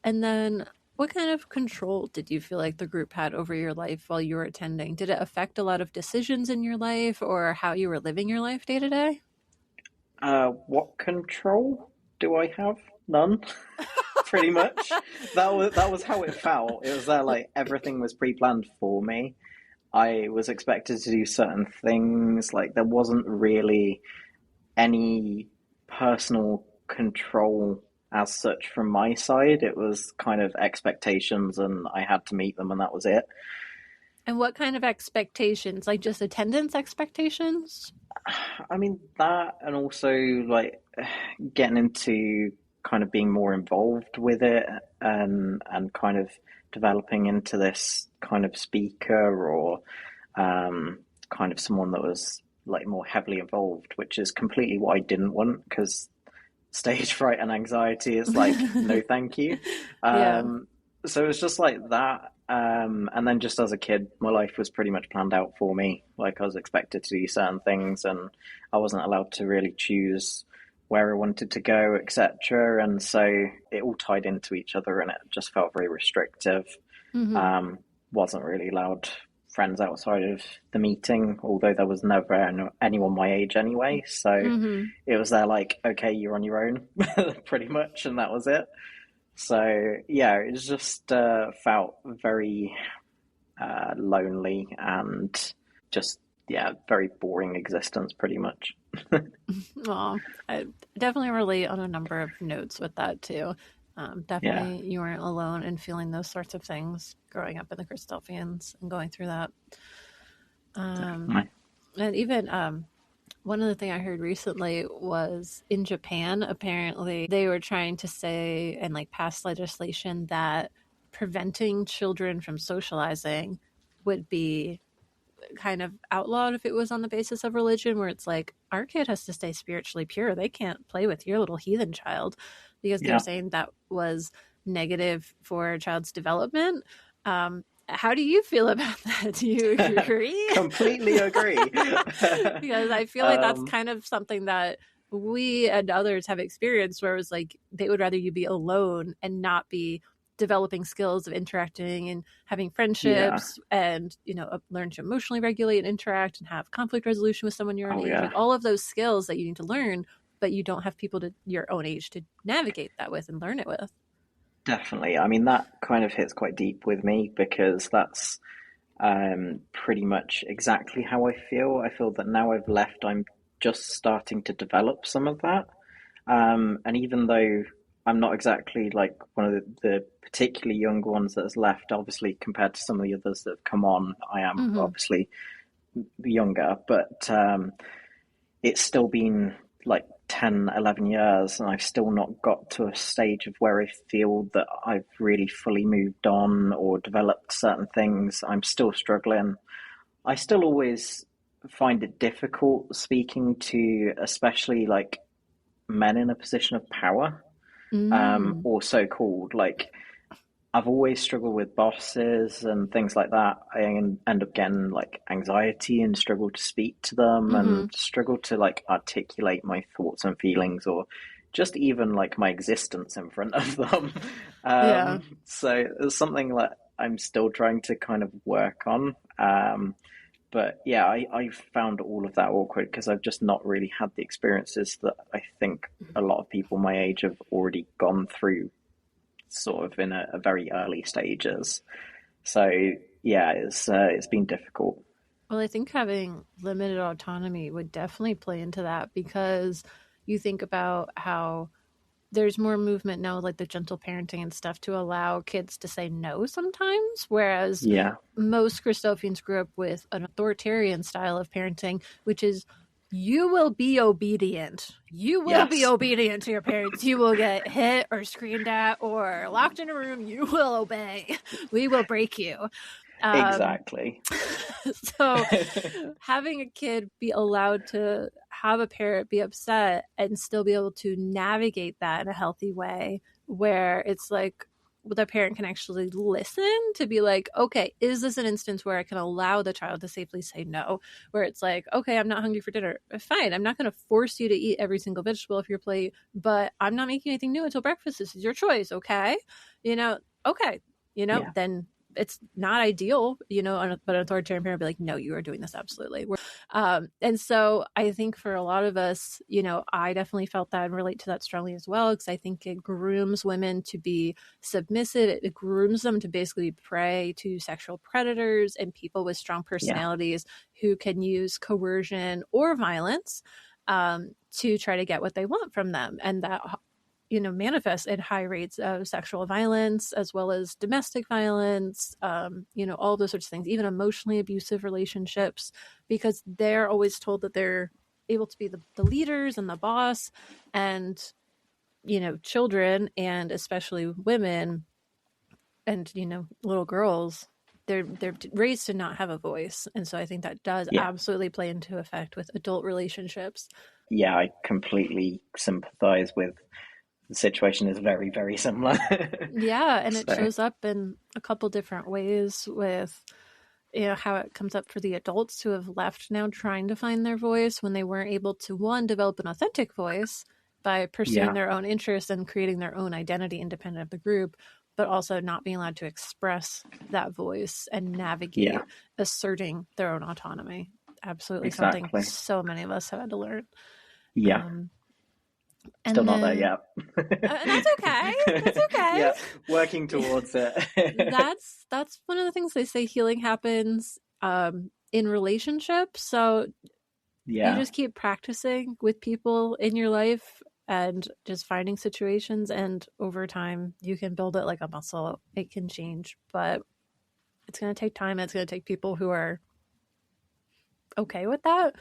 And then what kind of control did you feel like the group had over your life while you were attending? Did it affect a lot of decisions in your life or how you were living your life day to day? What control do I have? None. Pretty much. That was how it felt. It was that like everything was pre-planned for me. I was expected to do certain things. Like there wasn't really any personal control as such from my side. It was kind of expectations, and I had to meet them, and that was it. And what kind of expectations? Like just attendance expectations? I mean, that, and also like getting into kind of being more involved with it, and kind of developing into this kind of speaker, or kind of someone that was like more heavily involved, which is completely what I didn't want, because stage fright and anxiety is like no thank you. So it was just like that. And then just as a kid, my life was pretty much planned out for me. Like I was expected to do certain things, and I wasn't allowed to really choose where I wanted to go, etc. And so it all tied into each other, and it just felt very restrictive. Wasn't really allowed friends outside of the meeting, although there was never anyone my age anyway. So it was there like, okay, you're on your own, pretty much, and that was it. So yeah, it just felt very lonely, and just very boring existence, pretty much. Oh, I definitely relate on a number of notes with that too. Definitely you weren't alone in feeling those sorts of things growing up in the Christadelphians and going through that. And even one of the things I heard recently was in Japan, apparently they were trying to say and like pass legislation that preventing children from socializing would be kind of outlawed if it was on the basis of religion, where it's like, our kid has to stay spiritually pure. They can't play with your little heathen child, because they're saying that was negative for a child's development. How do you feel about that? Do you agree? Completely agree. Because I feel like that's kind of something that we and others have experienced, where it was like they would rather you be alone and not be developing skills of interacting and having friendships, and learn to emotionally regulate and interact and have conflict resolution with someone your own age. Like all of those skills that you need to learn, but you don't have people your own age to navigate that with and learn it with. Definitely. I mean, that kind of hits quite deep with me, because that's pretty much exactly how I feel. I feel that now I've left, I'm just starting to develop some of that. And even though I'm not exactly like one of the particularly young ones that has left, obviously, compared to some of the others that have come on, I am obviously younger, but it's still been like 10, 11 years, and I've still not got to a stage of where I feel that I've really fully moved on or developed certain things. I'm still struggling. I still always find it difficult speaking to, especially like men in a position of power, or so-called. Like, I've always struggled with bosses and things like that. I end up getting like anxiety and struggle to speak to them, and struggle to like articulate my thoughts and feelings, or just even like my existence in front of them. So it's something that I'm still trying to kind of work on. But yeah, I found all of that awkward, because I've just not really had the experiences that I think a lot of people my age have already gone through, sort of in a very early stages. So yeah, it's been difficult. Well, I think having limited autonomy would definitely play into that, because you think about how there's more movement now, like the gentle parenting and stuff, to allow kids to say no sometimes, whereas most Christadelphians grew up with an authoritarian style of parenting, which is you will be obedient. You will be obedient to your parents. You will get hit or screamed at or locked in a room. You will obey. We will break you. Exactly. So having a kid be allowed to have a parent be upset and still be able to navigate that in a healthy way where it's like the parent can actually listen to be like, okay, is this an instance where I can allow the child to safely say no? Where it's like, okay, I'm not hungry for dinner. Fine. I'm not going to force you to eat every single vegetable off your plate, but I'm not making anything new until breakfast. This is your choice. Okay. Okay. Then it's not ideal, but an authoritarian parent would be like, no, you are doing this absolutely. And so I think for a lot of us, I definitely felt that and relate to that strongly as well, because I think it grooms women to be submissive. It grooms them to basically prey to sexual predators and people with strong personalities who can use coercion or violence to try to get what they want from them. And that manifest in high rates of sexual violence as well as domestic violence, all those sorts of things, even emotionally abusive relationships, because they're always told that they're able to be the leaders and the boss, and, children, and especially women and, little girls, they're raised to not have a voice. And so I think that does absolutely play into effect with adult relationships. Yeah, I completely sympathize with. The situation is very, very similar. Yeah, and it shows up in a couple different ways with how it comes up for the adults who have left now trying to find their voice when they weren't able to, one, develop an authentic voice by pursuing their own interests and creating their own identity independent of the group, but also not being allowed to express that voice and navigate asserting their own autonomy. Absolutely. Something so many of us have had to learn. Still not there yet. That's okay. That's okay. Yeah, working towards it. That's one of the things they say healing happens in relationships. So you just keep practicing with people in your life and just finding situations, and over time you can build it like a muscle. It can change, but it's going to take time. It's going to take people who are okay with that.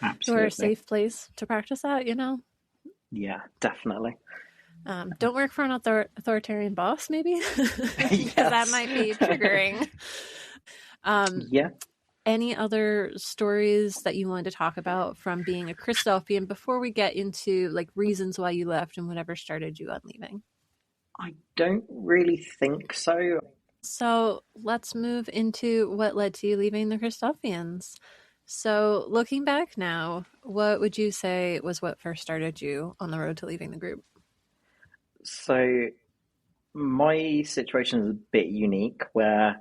Absolutely. Who are a safe place to practice that, Yeah, definitely. Don't work for an authoritarian boss, maybe, because that might be triggering. Any other stories that you wanted to talk about from being a Christadelphian before we get into like reasons why you left and whatever started you on leaving? I don't really think so. So let's move into what led to you leaving the Christadelphians. So looking back now, what would you say was what first started you on the road to leaving the group? So my situation is a bit unique where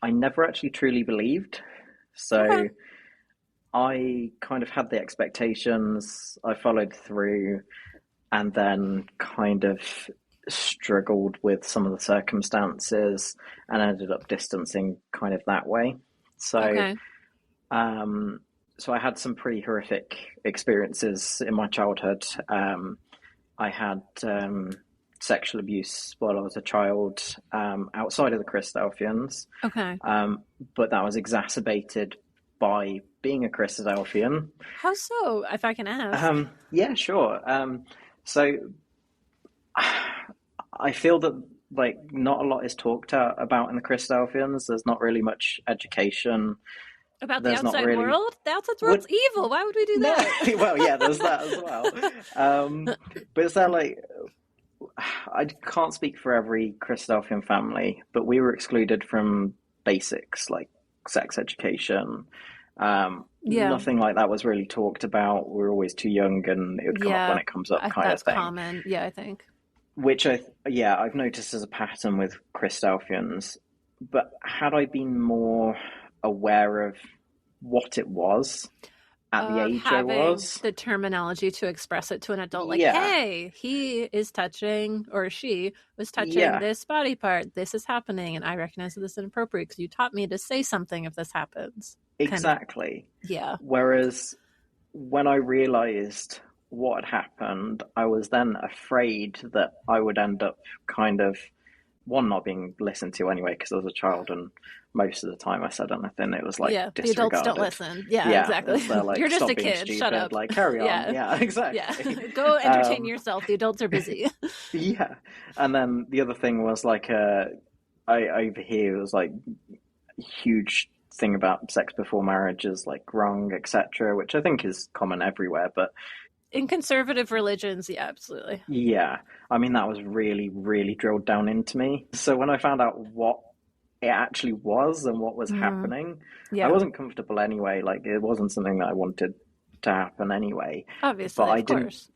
I never actually truly believed. So I kind of had the expectations, I followed through, and then kind of struggled with some of the circumstances and ended up distancing kind of that way. So so I had some pretty horrific experiences in my childhood. I had sexual abuse while I was a child outside of the Christadelphians. But that was exacerbated by being a Christadelphian. How so, if I can ask? Yeah, sure. So I feel that like not a lot is talked about in the Christadelphians. There's not really much education. About the outside world? The outside world's evil. Why would we do that? No. Well, yeah, there's that as well. But it's that like, I can't speak for every Christadelphian family, but we were excluded from basics like sex education. Nothing like that was really talked about. We were always too young, and it would come up when it comes up, kind of thing. That's common. Yeah, I think. Which I've noticed as a pattern with Christadelphians. But had I been more aware of what it was at the age I was, the terminology to express it to an adult, like, hey, he is touching, or she was touching this body part, this is happening, and I recognize that this is inappropriate because you taught me to say something if this happens. Exactly. Yeah. Whereas when I realized what had happened, I was then afraid that I would end up kind of one, not being listened to anyway, because I was a child, and most of the time I said anything, it was like the disregarded. adults don't listen. Yeah, exactly. They're like, you're just stop a being kid. stupid, Shut up. like carry on. Yeah, exactly. Go entertain yourself. The adults are busy. Yeah. And then the other thing was like, I over here was like huge thing about sex before marriage is like wrong, etc., which I think is common everywhere, but in conservative religions, yeah, absolutely. Yeah, I mean that was really, really drilled down into me. So when I found out what it actually was and what was happening, I wasn't comfortable anyway. Like it wasn't something that I wanted to happen anyway. Obviously, but I of didn't. course.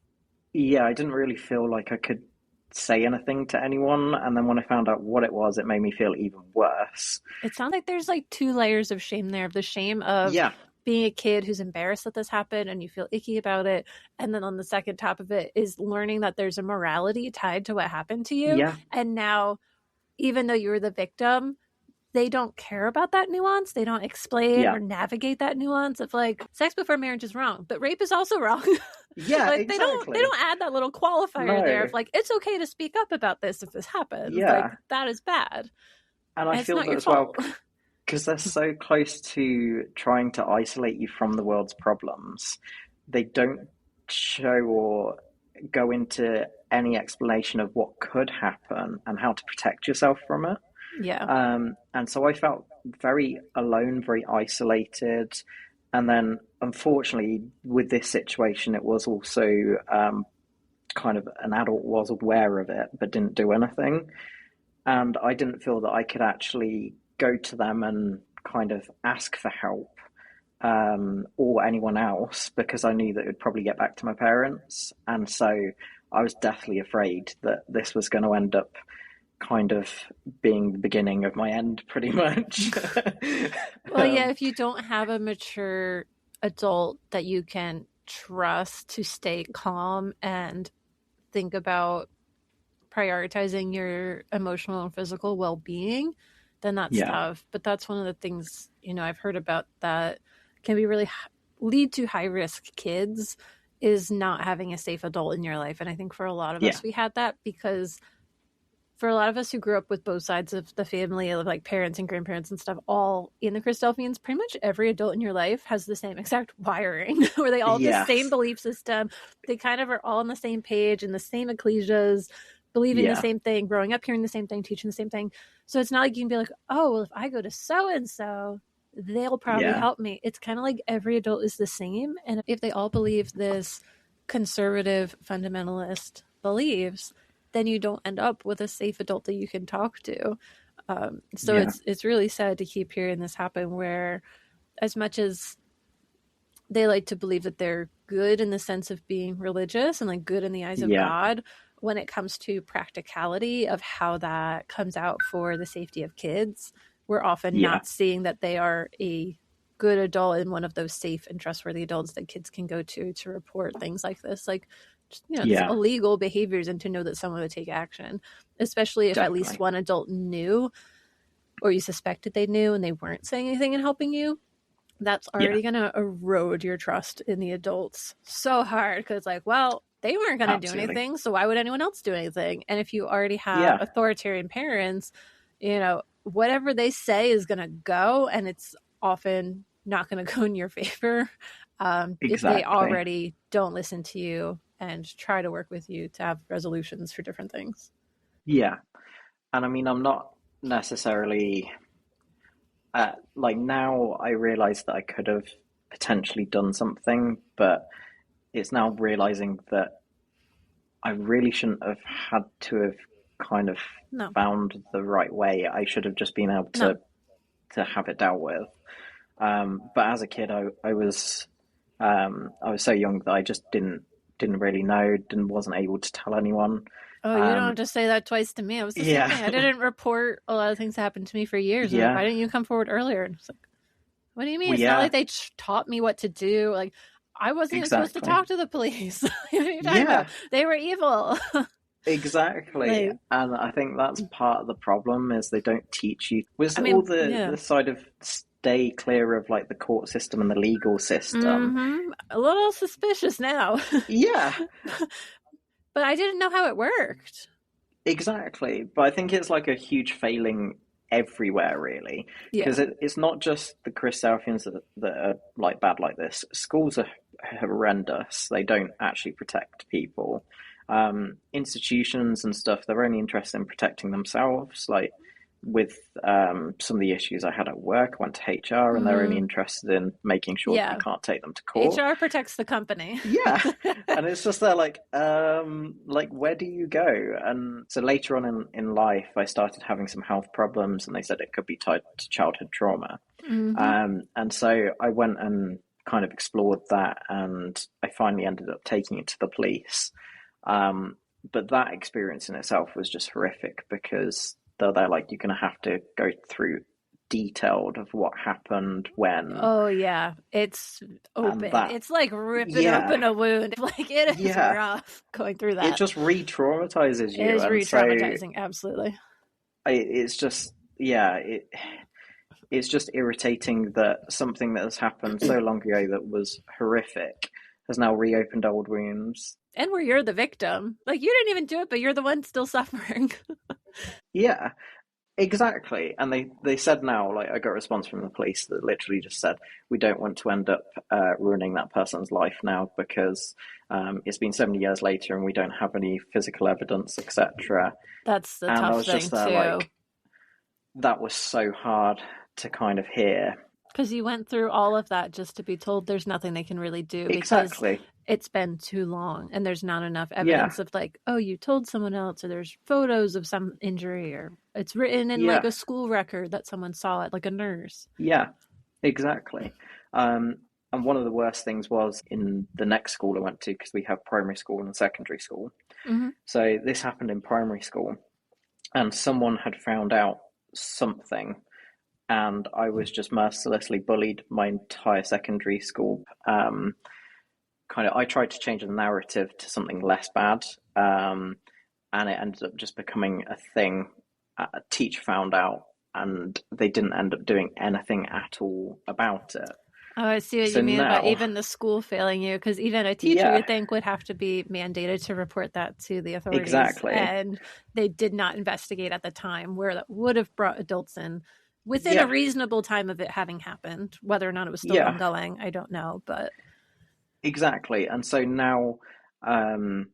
Yeah, I didn't really feel like I could say anything to anyone. And then when I found out what it was, it made me feel even worse. It sounds like there's like two layers of shame there. The shame of being a kid who's embarrassed that this happened and you feel icky about it. And then on the second top of it is learning that there's a morality tied to what happened to you. Yeah. And now, even though you were the victim, they don't care about that nuance. They don't explain or navigate that nuance of like sex before marriage is wrong, but rape is also wrong. Yeah, like exactly. they don't add that little qualifier there of like, it's okay to speak up about this if this happens. Yeah. Like that is bad. And I feel that as well, because they're so close to trying to isolate you from the world's problems, they don't show or go into any explanation of what could happen and how to protect yourself from it. Yeah. And so I felt very alone, very isolated. And then, unfortunately, with this situation, it was also kind of an adult was aware of it, but didn't do anything. And I didn't feel that I could actually go to them and kind of ask for help or anyone else, because I knew that it would probably get back to my parents. And so I was deathly afraid that this was going to end up kind of being the beginning of my end, pretty much. Well, yeah, if you don't have a mature adult that you can trust to stay calm and think about prioritizing your emotional and physical well-being, then that's tough. But that's one of the things, I've heard about that can be really lead to high-risk kids is not having a safe adult in your life. And I think for a lot of us, we had that because for a lot of us who grew up with both sides of the family, of like parents and grandparents and stuff, all in the Christadelphians, pretty much every adult in your life has the same exact wiring, where they all have the same belief system. They kind of are all on the same page in the same ecclesias, believing the same thing, growing up hearing the same thing, teaching the same thing. So it's not like you can be like, oh, well, if I go to so-and-so, they'll probably help me. It's kind of like every adult is the same. And if they all believe this conservative fundamentalist beliefs, then you don't end up with a safe adult that you can talk to. It's really sad to keep hearing this happen, where as much as they like to believe that they're good in the sense of being religious and like good in the eyes of God, when it comes to practicality of how that comes out for the safety of kids, we're often not seeing that they are a good adult and one of those safe and trustworthy adults that kids can go to report things like this. Like, illegal behaviors, and to know that someone would take action, especially if at least one adult knew or you suspected they knew and they weren't saying anything and helping you. That's already going to erode your trust in the adults so hard, because like, well, they weren't going to do anything, so why would anyone else do anything? And if you already have authoritarian parents, whatever they say is going to go, and it's often not going to go in your favor if they already don't listen to you and try to work with you to have resolutions for different things. Yeah. And I mean, I'm not necessarily like, now I realize that I could have potentially done something, but it's now realizing that I really shouldn't have had to have kind of found the right way. I should have just been able to have it dealt with. But as a kid, I was so young that I just didn't really know, wasn't able to tell anyone. Oh, you don't have to say that twice to me. I was the same thing. I didn't report a lot of things that happened to me for years. Like, why didn't you come forward earlier? And it's like, what do you mean? It's not like they taught me what to do. Like, I wasn't even supposed to talk to the police. What are you talking about? They were evil. Exactly. And I think that's part of the problem, is they don't teach you. The side of stay clear of like the court system and the legal system. A little suspicious now. Yeah. But I didn't know how it worked. Exactly, but I think it's like a huge failing everywhere, really, Yeah. because it's not just the Christadelphians that are like bad like this. Schools are horrendous. They don't actually protect people. Institutions and stuff, they're only interested in protecting themselves. Like with some of the issues I had at work, I went to HR and they're only Mm, interested in making sure that you yeah. can't take them to court. HR protects the company. Yeah. And it's just they're like where do you go? And so later on in life I started having some health problems and they said it could be tied to childhood trauma. Hmm. And so I went and kind of explored that and I finally ended up taking it to the police. Um, but that experience in itself was just horrific because they're like, you're going to have to go through detailed of what happened when, Oh yeah, it's and open. that, It's like ripping yeah, open a wound. Like it is yeah, rough going through it that. just re-traumatizes It you. is And so re-traumatizing, absolutely. it's just, yeah, it's just irritating that something that has happened so long ago that was horrific has now reopened old wounds. And where you're the victim. Like you didn't even do it, but you're the one still suffering. Yeah, exactly. And they said now, like, I got a response from the police that literally just said, we don't want to end up ruining that person's life now because it's been 70 years later and we don't have any physical evidence, etc. That's the And I tough was thing just there, too. like, that was so hard to kind of hear. Because you went through all of that just to be told there's nothing they can really do because Exactly. it's been too long and there's not enough Yeah. evidence of like, oh, you told someone else or there's photos of some injury or it's written in like Yeah. a school record that someone saw it, like a nurse. Yeah. Exactly. Um, and one of the worst things was in the next school I went to, because we have primary school and secondary school. Mm-hmm. So this happened in primary school, and someone had found out something, and I was just mercilessly bullied my entire secondary school. I tried to change the narrative to something less bad, and it ended up just becoming a thing. A teacher found out, and they didn't end up doing anything at all about it. Oh, I see what So you mean about now, even the school failing you, because even a teacher yeah, you think would have to be mandated to report that to the authorities, exactly. and they did not investigate at the time where that would have brought adults in within a Yeah, reasonable time of it having happened. Whether or not it was still yeah, ongoing, I don't know, but exactly. And so now, um,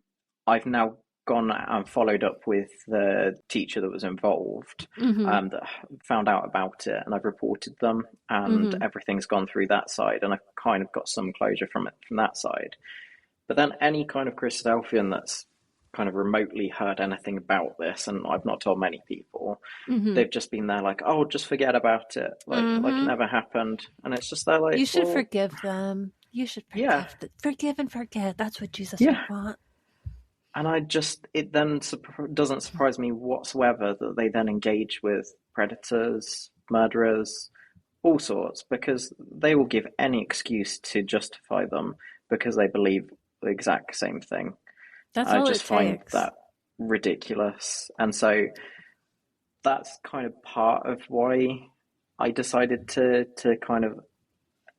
I've now gone and followed up with the teacher that was involved, mm-hmm, that found out about it, and I've reported them, and mm-hmm. everything's gone through that side, and I've kind of got some closure from it from that side. But then any kind of Christadelphian that's kind of remotely heard anything about this, and I've not told many people, Mm-hmm. they've just been there like, oh, just forget about it, like it Mm-hmm. never happened, and it's just they're like, You should well, forgive them. You should yeah, forgive and forget. That's what Jesus would yeah. want. And it then doesn't surprise me whatsoever that they then engage with predators, murderers, all sorts, because they will give any excuse to justify them because they believe the exact same thing. That's I all just it find takes. that ridiculous. And so that's kind of part of why I decided to kind of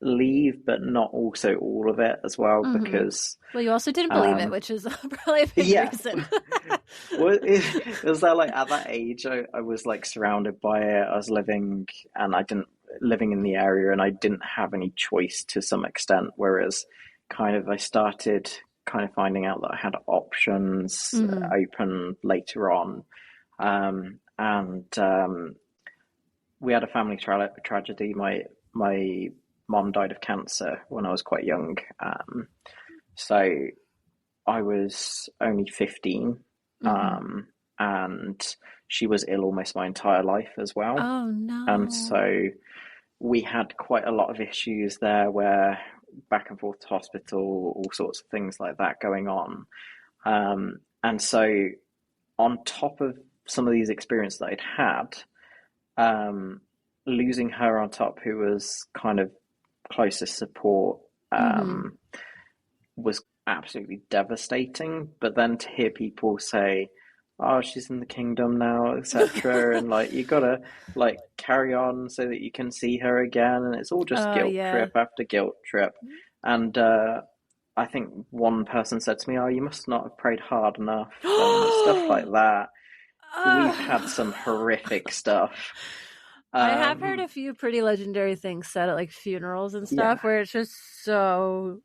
leave, but not also all of it as well, Mm-hmm. because Well, you also didn't believe it, um, which is probably a big yeah. reason. Well, it was that like at that age, I was like surrounded by it. I was living, and I didn't living in the area, and I didn't have any choice to some extent. Whereas, kind of, I started kind of finding out that I had options Mm-hmm. open later on, and we had a family tragedy. My mom died of cancer when I was quite young, so I was only 15, Mm-hmm. and she was ill almost my entire life as well. Oh And no. so we had quite a lot of issues there where back and forth to hospital, all sorts of things like that going on. And so on top of some of these experiences that I'd had, um, losing her on top, who was kind of closest support, Mm-hmm. was absolutely devastating. But then to hear people say, "Oh, she's in the kingdom now," etc., and like you gotta like carry on so that you can see her again, and it's all just Oh guilt yeah. trip after guilt trip. And I think one person said to me, "Oh, you must not have prayed hard enough," and stuff like that. we've had some horrific stuff. I have heard a few pretty legendary things said at like funerals and stuff where it's just so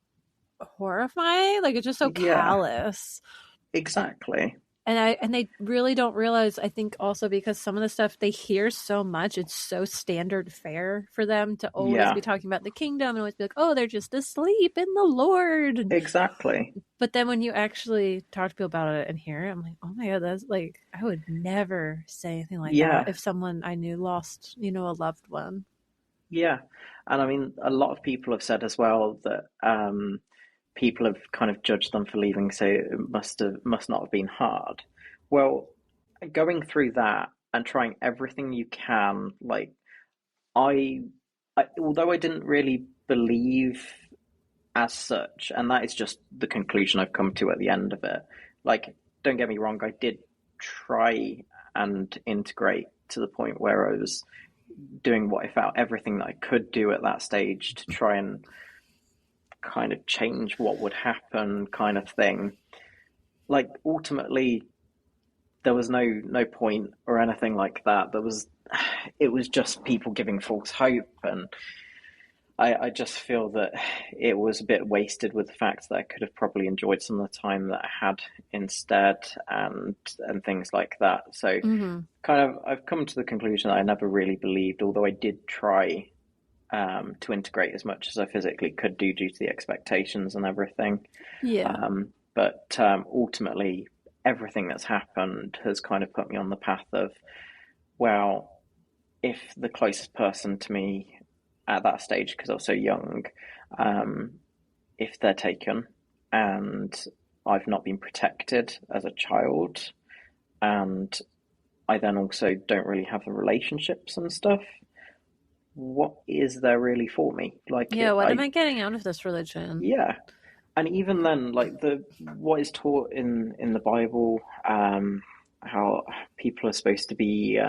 horrifying. Like it's just so callous. Exactly. And they really don't realize, I think also because some of the stuff they hear so much, it's so standard fare for them to always be talking about the kingdom and always be like, oh, they're just asleep in the Lord. Exactly. But then when you actually talk to people about it and hear it, I'm like, oh my God, that's like, I would never say anything like that if someone I knew lost, a loved one. Yeah. And I mean, a lot of people have said as well that people have kind of judged them for leaving, so it must not have been hard. Well, going through that and trying everything you can, like I although I didn't really believe as such, and that is just the conclusion I've come to at the end of it. Like, don't get me wrong, I did try and integrate to the point where I was doing what I felt everything that I could do at that stage to try and kind of change what would happen, kind of thing. Like ultimately there was no point or anything like that. It was just people giving false hope, and I just feel that it was a bit wasted with the fact that I could have probably enjoyed some of the time that I had instead, and things like that. So kind of I've come to the conclusion that I never really believed, although I did try to integrate as much as I physically could do due to the expectations and everything. But ultimately, everything that's happened has kind of put me on the path of, well, if the closest person to me at that stage, because I was so young, if they're taken and I've not been protected as a child, and I then also don't really have the relationships and stuff, what is there really for me? Like, what am I getting out of this religion? Yeah. And even then, like what is taught in the Bible, how people are supposed to be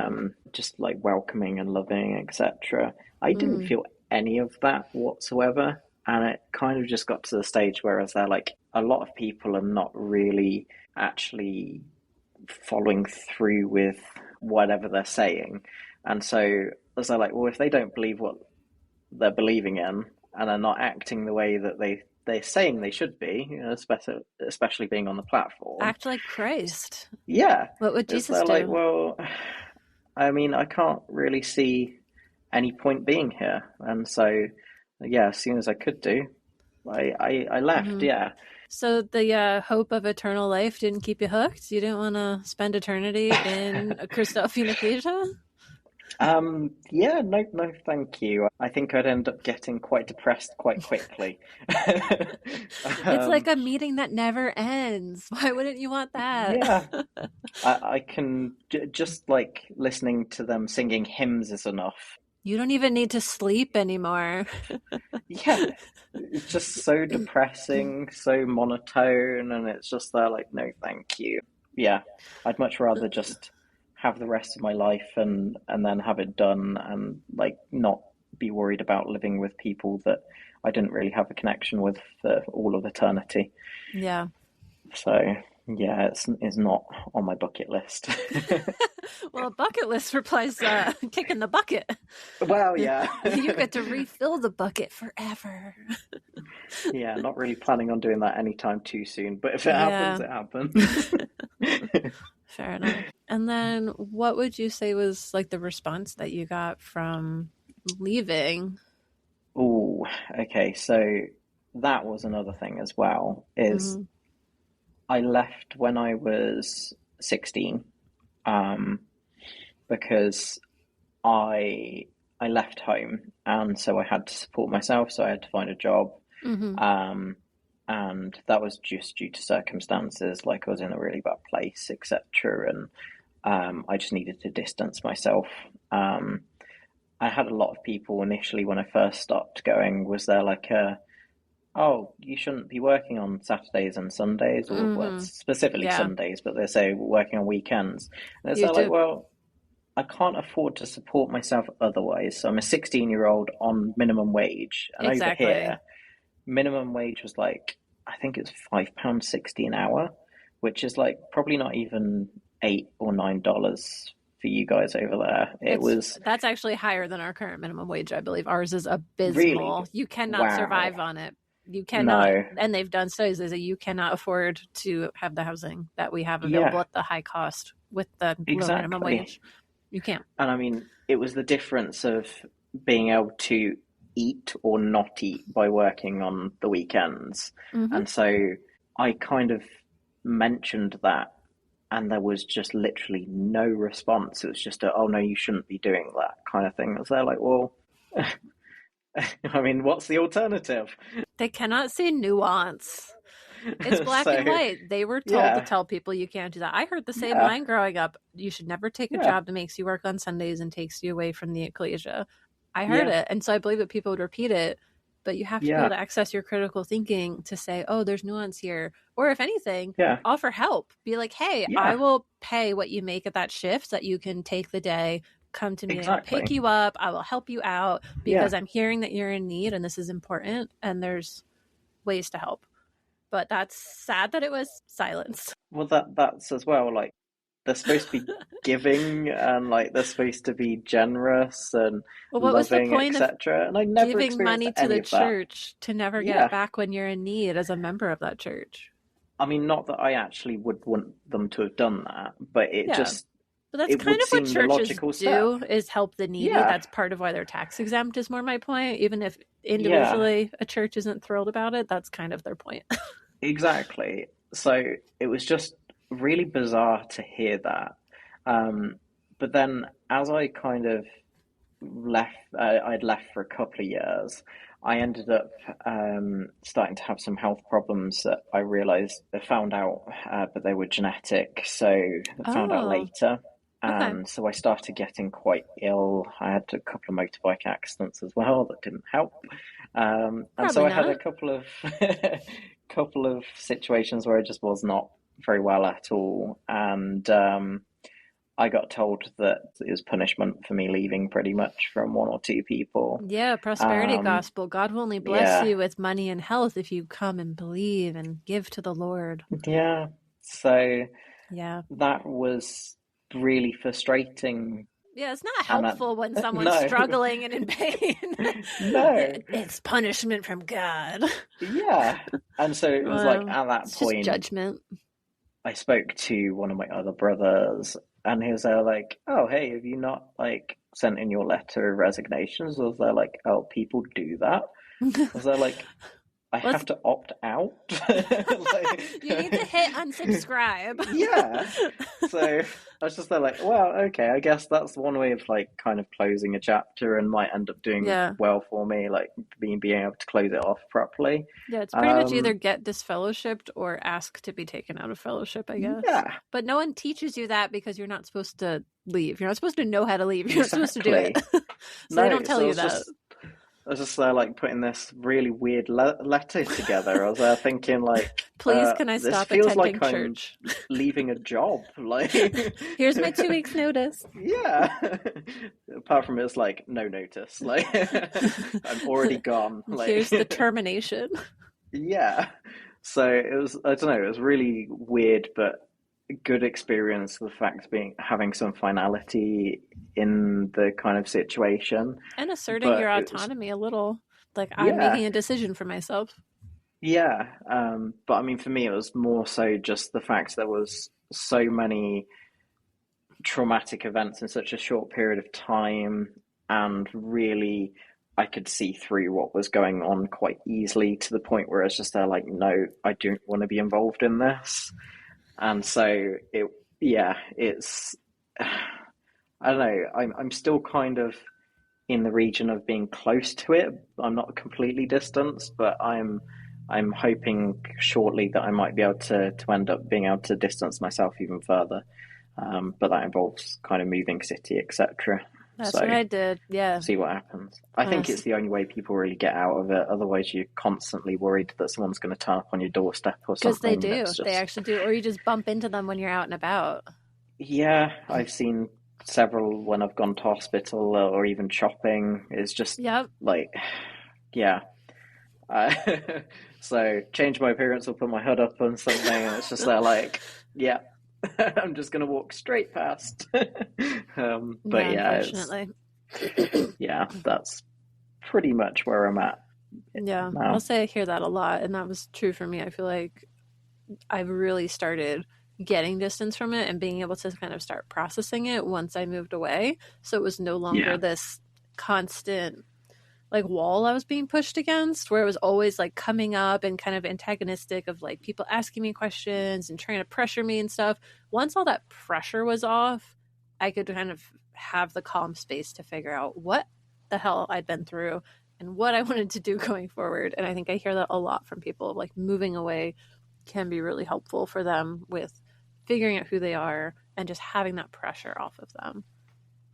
just like welcoming and loving, etc. I didn't feel any of that whatsoever, and it kind of just got to the stage whereas they're like, a lot of people are not really actually following through with whatever they're saying, and so as they're like, well, if they don't believe what they're believing in and are not acting the way that they're saying they should be, especially being on the platform. Act like Christ. Yeah. What would Jesus do? Like, well, I mean, I can't really see any point being here. And so, yeah, as soon as I could do, I left, yeah. So the hope of eternal life didn't keep you hooked? You didn't want to spend eternity in a Christadelphian ecclesia? Yeah, no, thank you. I think I'd end up getting quite depressed quite quickly. It's like a meeting that never ends. Why wouldn't you want that? Yeah, I can just like listening to them singing hymns is enough. You don't even need to sleep anymore. Yeah, it's just so depressing, so monotone, and it's just there like, no, thank you. Yeah, I'd much rather just have the rest of my life and then have it done, and like not be worried about living with people that I didn't really have a connection with for all of eternity. Yeah. So yeah, it's not on my bucket list. Well, a bucket list replies kicking the bucket. Well, yeah. You get to refill the bucket forever. Yeah, not really planning on doing that anytime too soon, but if it happens, it happens. Fair enough. And then what would you say was like the response that you got from leaving? Oh, okay. So that was another thing as well, is I left when I was 16, because I left home, and so I had to support myself, so I had to find a job. And that was just due to circumstances, like I was in a really bad place, etc. And I just needed to distance myself. I had a lot of people initially when I first stopped going, was there like oh, you shouldn't be working on Saturdays and Sundays, or well, specifically Sundays, but they say working on weekends. And it's like, well, I can't afford to support myself otherwise. So I'm a 16-year-old on minimum wage. And over here, minimum wage was like, I think it's £5.60 an hour, which is like probably not even $8 or $9 for you guys over there. That's actually higher than our current minimum wage, I believe. Ours is abysmal. Really? You cannot Wow. survive on it. You cannot, No. and they've done studies that you cannot afford to have the housing that we have available at the high cost with the low minimum wage. You can't. And I mean, it was the difference of being able to eat or not eat by working on the weekends. Mm-hmm. And so I kind of mentioned that, and there was just literally no response. It was just oh no, you shouldn't be doing that kind of thing. I was there like, well, I mean, what's the alternative? They cannot see nuance. It's black and white. They were told to tell people you can't do that. I heard the same line growing up. You should never take a job that makes you work on Sundays and takes you away from the ecclesia. I heard it. And so I believe that people would repeat it, but you have to be able to access your critical thinking to say, oh, there's nuance here. Or if anything, offer help. Be like, hey, I will pay what you make at that shift so that you can take the day, come to me, I'll pick you up, I will help you out because I'm hearing that you're in need and this is important and there's ways to help. But that's sad that it was silenced. Well, that's as well, like, they're supposed to be giving and like they're supposed to be generous and what was the point etc. of And I never giving money to the church to never get it back when you're in need as a member of that church? I mean, not that I actually would want them to have done that, but it just... But that's kind of what churches do, is help the needy. That's part of why they're tax exempt, is more my point. Even if individually a church isn't thrilled about it, that's kind of their point. Exactly. So it was just really bizarre to hear that. But then as I kind of left, I'd left for a couple of years, I ended up starting to have some health problems that I realized I found out, but they were genetic. So I found out later. And so I started getting quite ill. I had a couple of motorbike accidents as well that didn't help. And so I had a couple of situations where I just was not very well at all. And I got told that it was punishment for me leaving pretty much from one or two people. Yeah, prosperity gospel. God will only bless you with money and health if you come and believe and give to the Lord. Yeah. So that was really frustrating. Yeah, it's not helpful when someone's struggling and in pain. No. It's punishment from God. Yeah. And so it was like at that point, just judgment. I spoke to one of my other brothers and he was there like, oh, hey, have you not like sent in your letter of resignations? I was there like, oh, people do that? I was there like, I have to opt out. You need to hit unsubscribe. Yeah. So I was just there like, well, okay, I guess that's one way of like kind of closing a chapter and might end up doing well for me, like being able to close it off properly. Yeah, it's pretty much either get disfellowshipped or ask to be taken out of fellowship, I guess. Yeah. But no one teaches you that because you're not supposed to leave. You're not supposed to know how to leave. You're not supposed to do it. They don't tell you that. I was just there, like, putting this really weird letter together. I was there thinking, like... Please, can I stop attending like church? I'm leaving a job. Like, here's my 2 weeks notice. Yeah. Apart from it's like, no notice. Like, I'm already gone. Like, here's the termination. Yeah. So it was, I don't know, it was really weird, but good experience, the fact having some finality in the kind of situation and asserting your autonomy a little, like I'm making a decision for myself. But I mean, for me it was more so just the fact there was so many traumatic events in such a short period of time, and really I could see through what was going on quite easily, to the point where it's just there like, no, I don't want to be involved in this. And so it's, I don't know, I'm still kind of in the region of being close to it. I'm not completely distanced, but I'm hoping shortly that I might be able to end up being able to distance myself even further. But that involves kind of moving city, etc. That's what I did, See what happens. I think it's the only way people really get out of it. Otherwise, you're constantly worried that someone's going to turn up on your doorstep or something. Because they actually do. Or you just bump into them when you're out and about. Yeah. I've seen several when I've gone to hospital or even shopping. It's just like, so change my appearance or put my hood up on something, and it's just there like, I'm just going to walk straight past. But unfortunately. That's pretty much where I'm at Yeah, now. I'll say I hear that a lot, and that was true for me. I feel like I've really started getting distance from it and being able to kind of start processing it once I moved away. So it was no longer this constant like wall I was being pushed against, where it was always like coming up and kind of antagonistic of like people asking me questions and trying to pressure me and stuff. Once all that pressure was off, I could kind of have the calm space to figure out what the hell I'd been through and what I wanted to do going forward. And I think I hear that a lot from people, like moving away can be really helpful for them with figuring out who they are and just having that pressure off of them,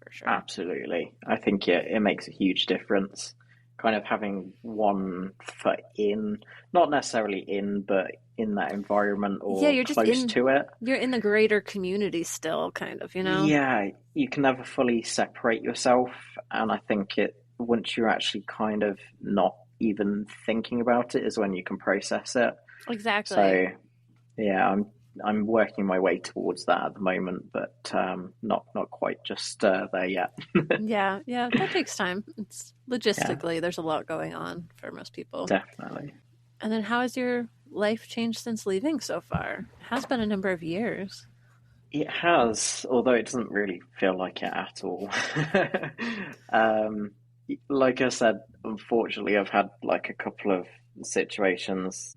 for sure. Absolutely. I think it makes a huge difference. Kind of having one foot in, not necessarily in, but in that environment or you're just close to it. You're in the greater community still, kind of, you know? Yeah, you can never fully separate yourself. And I think once you're actually kind of not even thinking about it is when you can process it. Exactly. So, yeah, I'm working my way towards that at the moment, but not quite just there yet. yeah, that takes time. It's logistically, there's a lot going on for most people. Definitely. And then how has your life changed since leaving so far? It has been a number of years. It has, although it doesn't really feel like it at all. Like I said, unfortunately, I've had like a couple of situations.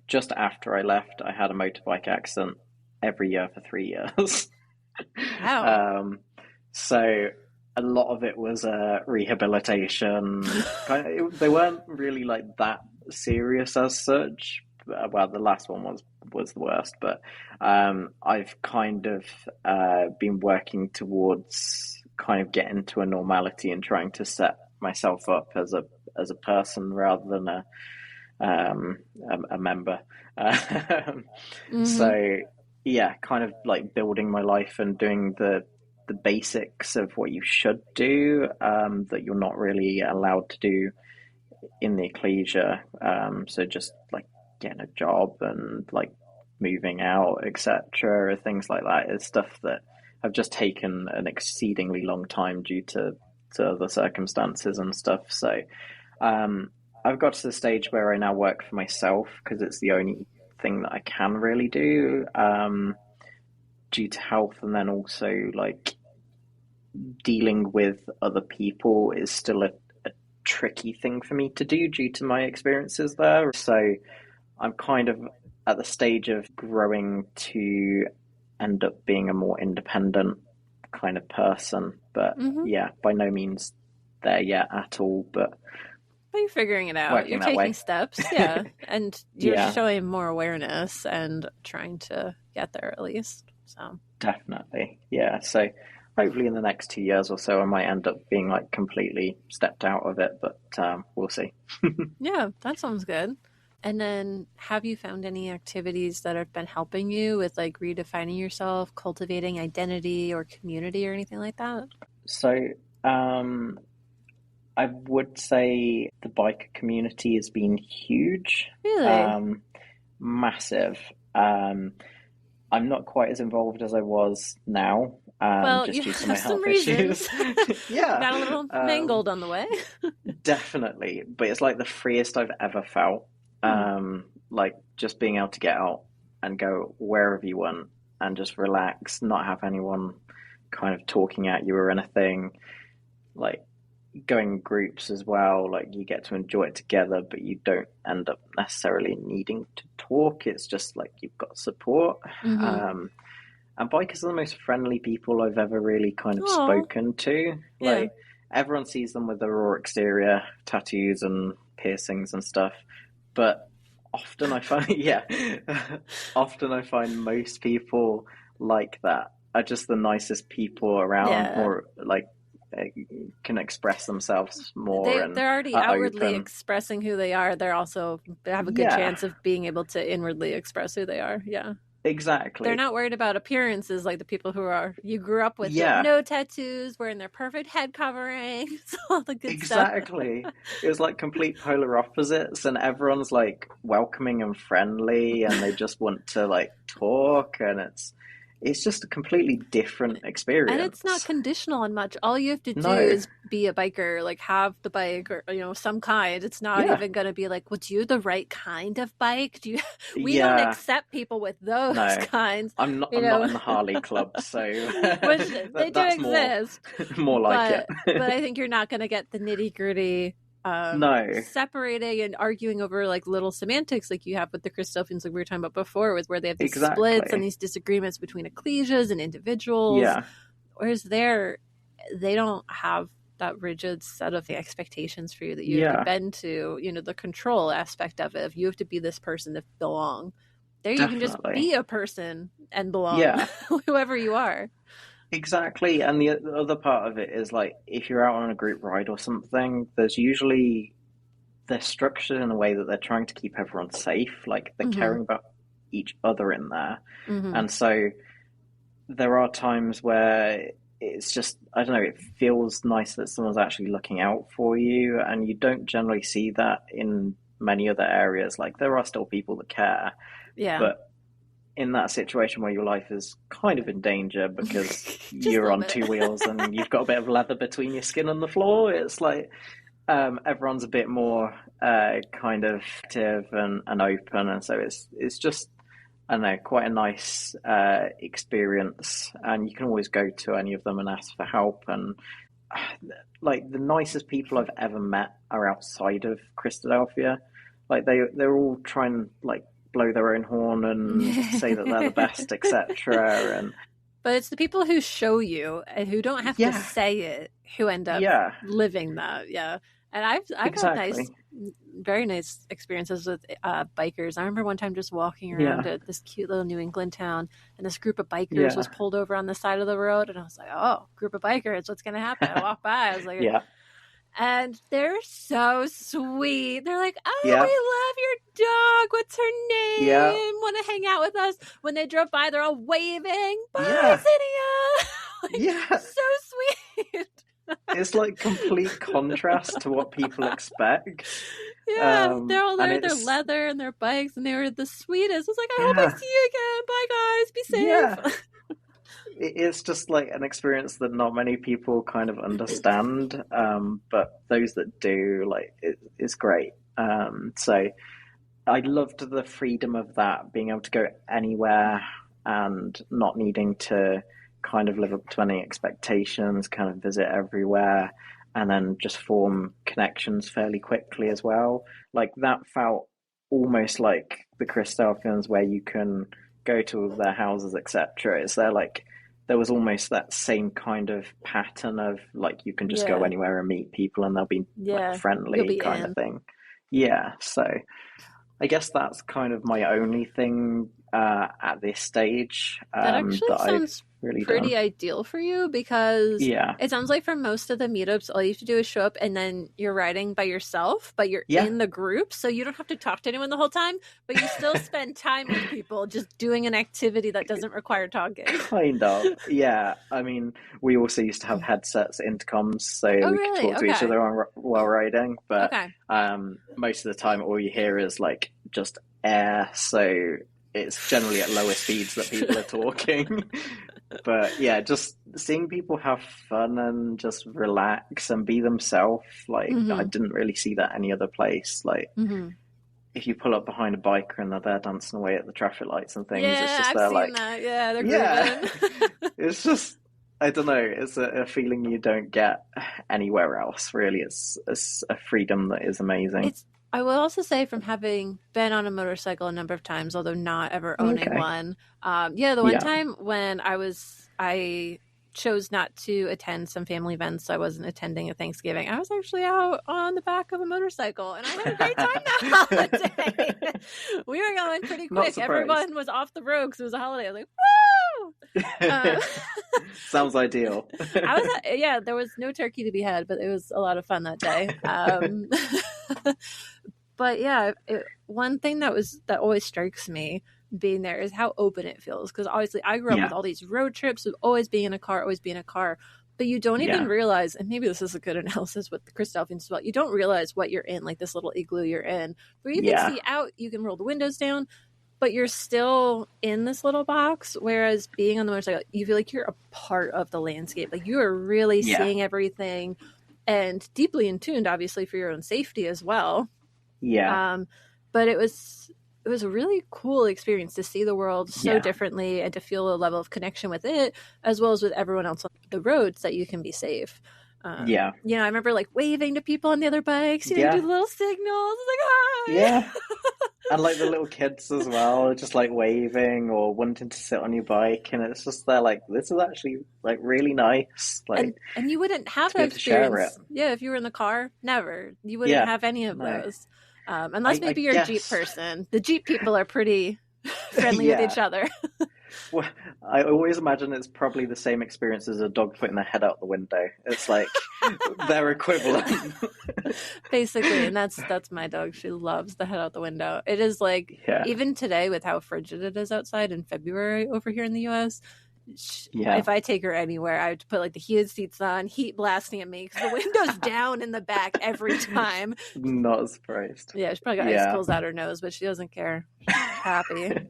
Just after I left, I had a motorbike accident every year for 3 years. Wow. So a lot of it was rehabilitation. They weren't really like that serious as such. Well, the last one was the worst, but I've kind of been working towards kind of getting to a normality and trying to set myself up as a person rather than a member. So yeah, kind of like building my life and doing the basics of what you should do that you're not really allowed to do in the ecclesia. So just like getting a job and like moving out, etc. Things like that is stuff that have just taken an exceedingly long time due to other circumstances and stuff. So I've got to the stage where I now work for myself because it's the only thing that I can really do due to health, and then also like dealing with other people is still a tricky thing for me to do due to my experiences there. So I'm kind of at the stage of growing to end up being a more independent kind of person. But yeah, by no means there yet at all. But you're figuring it out. You're taking steps, yeah. And you're showing more awareness and trying to get there at least. So definitely, yeah. So hopefully in the next 2 years or so, I might end up being like completely stepped out of it, but we'll see. Yeah, that sounds good. And then have you found any activities that have been helping you with like redefining yourself, cultivating identity or community or anything like that? So I would say the biker community has been huge. Really? Massive. I'm not quite as involved as I was now. Well, just you due to have my health some reasons. Yeah. Got a little mangled on the way. Definitely. But it's like the freest I've ever felt. Like just being able to get out and go wherever you want and just relax, not have anyone kind of talking at you or anything. Like going in groups as well, like you get to enjoy it together, but you don't end up necessarily needing to talk. It's just like you've got support. And bikers are the most friendly people I've ever really kind of spoken to. Like everyone sees them with their raw exterior, tattoos and piercings and stuff, but often I find most people like that are just the nicest people around, or like can express themselves more. They're already outwardly expressing who they are. They're also have a good chance of being able to inwardly express who they are. Yeah. Exactly. They're not worried about appearances like the people who you grew up with. Yeah. No tattoos, wearing their perfect head coverings, all the good stuff. Exactly. It was like complete polar opposites, and everyone's like welcoming and friendly, and they just want to like talk, and it's just a completely different experience. And it's not conditional on much. All you have to do No. is be a biker, like have the bike or, some kind. It's not even going to be like, well, do you the right kind of bike? We don't accept people with those kinds. I'm not in the Harley club, so which they do exist. More like it. But I think you're not going to get the nitty gritty. Separating and arguing over like little semantics like you have with the Christadelphians, like we were talking about before, with where they have these splits and these disagreements between ecclesias and individuals. Whereas they don't have that rigid set of the expectations for you that you have to bend to, the control aspect of it. If you have to be this person to belong, there you can just be a person and belong, whoever you are. Exactly, and the other part of it is like if you're out on a group ride or something, they're structured in a way that they're trying to keep everyone safe, like they're caring about each other in there. And so there are times where it's just, I don't know, it feels nice that someone's actually looking out for you, and you don't generally see that in many other areas. Like there are still people that care, but in that situation where your life is kind of in danger because you're on two wheels and you've got a bit of leather between your skin and the floor, it's like everyone's a bit more kind of active and open, and so it's just, I don't know, quite a nice experience, and you can always go to any of them and ask for help. And like the nicest people I've ever met are outside of Christadelphia. Like they're all trying like blow their own horn and say that they're the best, etc. But it's the people who show you and who don't have to say it who end up living that. And I've had very nice experiences with bikers. I remember one time just walking around at this cute little New England town, and this group of bikers was pulled over on the side of the road, and I was like, oh, group of bikers, what's going to happen? I walked by, I was like, and they're so sweet. They're like, oh, we love your dog. What's her name? Want to hang out with us? When they drove by, they're all waving. Bye, Zinnia. So sweet. It's like complete contrast to what people expect. They're all there in their leather and their bikes, and they were the sweetest. I was like, I hope I see you again. Bye, guys. Be safe. It's just like an experience that not many people kind of understand, but those that do, like, it's great. So I loved the freedom of that, being able to go anywhere and not needing to kind of live up to any expectations, kind of visit everywhere, and then just form connections fairly quickly as well. Like that felt almost like the Christadelphians, where you can go to their houses, etc. It's there was almost that same kind of pattern of like you can just go anywhere and meet people and they'll be like friendly kind of thing. So I guess that's kind of my only thing at this stage. That actually sounds really pretty ideal for you, because it sounds like for most of the meetups, all you have to do is show up and then you're riding by yourself, but you're in the group, so you don't have to talk to anyone the whole time, but you still spend time with people just doing an activity that doesn't require talking. Kind of, I mean, we also used to have headsets, intercoms, so we could talk to each other while riding, but most of the time all you hear is like just air, so it's generally at lower speeds that people are talking. But just seeing people have fun and just relax and be themselves, like I didn't really see that any other place. Like if you pull up behind a biker and they're there dancing away at the traffic lights and things, it's just I've seen that. They're grooving. It's just, I don't know, it's a feeling you don't get anywhere else, really. It's a freedom that is amazing. I will also say, from having been on a motorcycle a number of times, although not ever owning one, the one time when I chose not to attend some family events, so I wasn't attending a Thanksgiving, I was actually out on the back of a motorcycle, and I had a great time that holiday. We were going pretty quick. Everyone was off the road because it was a holiday. I was like, woo! Sounds ideal. There was no turkey to be had, but it was a lot of fun that day. But one thing that always strikes me being there is how open it feels, because obviously I grew up with all these road trips, with always being in a car, but you don't even realize, and maybe this is a good analysis with the Christadelphians as well, you don't realize what you're in, like this little igloo you're in, where you can see out, you can roll the windows down, but you're still in this little box. Whereas being on the motorcycle, you feel like you're a part of the landscape. Like you are really seeing everything and deeply in tuned, obviously, for your own safety as well. Yeah. But it was a really cool experience to see the world so differently and to feel a level of connection with it, as well as with everyone else on the roads, that you can be safe. You know, I remember like waving to people on the other bikes, you know, do the little signals. It's like, hi. Yeah. And like the little kids as well, just like waving or wanting to sit on your bike, and it's just they're like, this is actually like really nice. Like, and you wouldn't have that experience. Yeah, if you were in the car, never. You wouldn't have any of those. Unless maybe you're a Jeep person. The Jeep people are pretty friendly with each other. Well, I always imagine it's probably the same experience as a dog putting their head out the window. It's like their equivalent. Basically, and that's my dog. She loves the head out the window. It is like, even today with how frigid it is outside in February over here in the US, if I take her anywhere, I have to put like the heated seats on, heat blasting at me because the window's down in the back every time. Not surprised. Yeah, she probably got icicles out her nose, but she doesn't care. She's happy.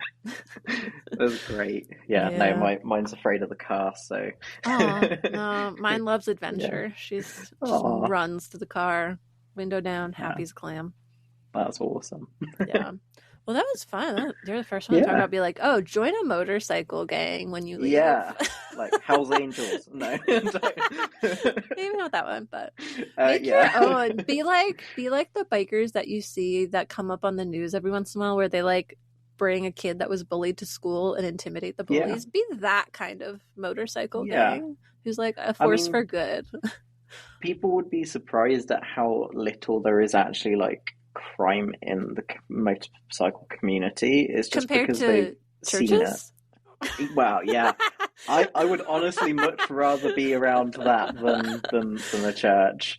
That's great. No, mine's afraid of the car, so. No, mine loves adventure. She's just runs to the car, window down, happy as a clam. That's awesome. Yeah. Well, that was fun. You're the first one to talk about, be like, oh, join a motorcycle gang when you leave. Yeah, like Hell's Angels. No. Maybe not that one, but make your own. Be like the bikers that you see that come up on the news every once in a while where they like bring a kid that was bullied to school and intimidate the bullies. Be that kind of motorcycle gang who's like a force for good. People would be surprised at how little there is actually like crime in the motorcycle community. Is just compared because to they've churches? Seen it. Wow, yeah. I would honestly much rather be around that than a church.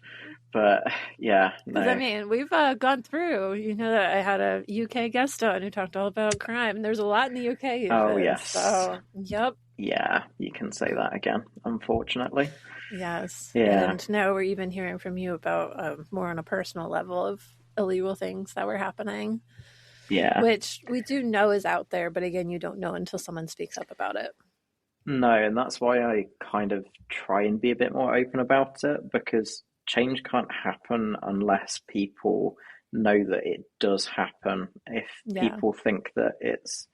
But yeah, no. I mean, we've gone through. You know that I had a UK guest on who talked all about crime. And there's a lot in the UK. Even, oh yes. So yep. Yeah, you can say that again. Unfortunately. Yes. Yeah. And now we're even hearing from you about more on a personal level of illegal things that were happening. Yeah. Which we do know is out there, but again, you don't know until someone speaks up about it. No, and that's why I kind of try and be a bit more open about it, because change can't happen unless people know that it does happen. If people think that it's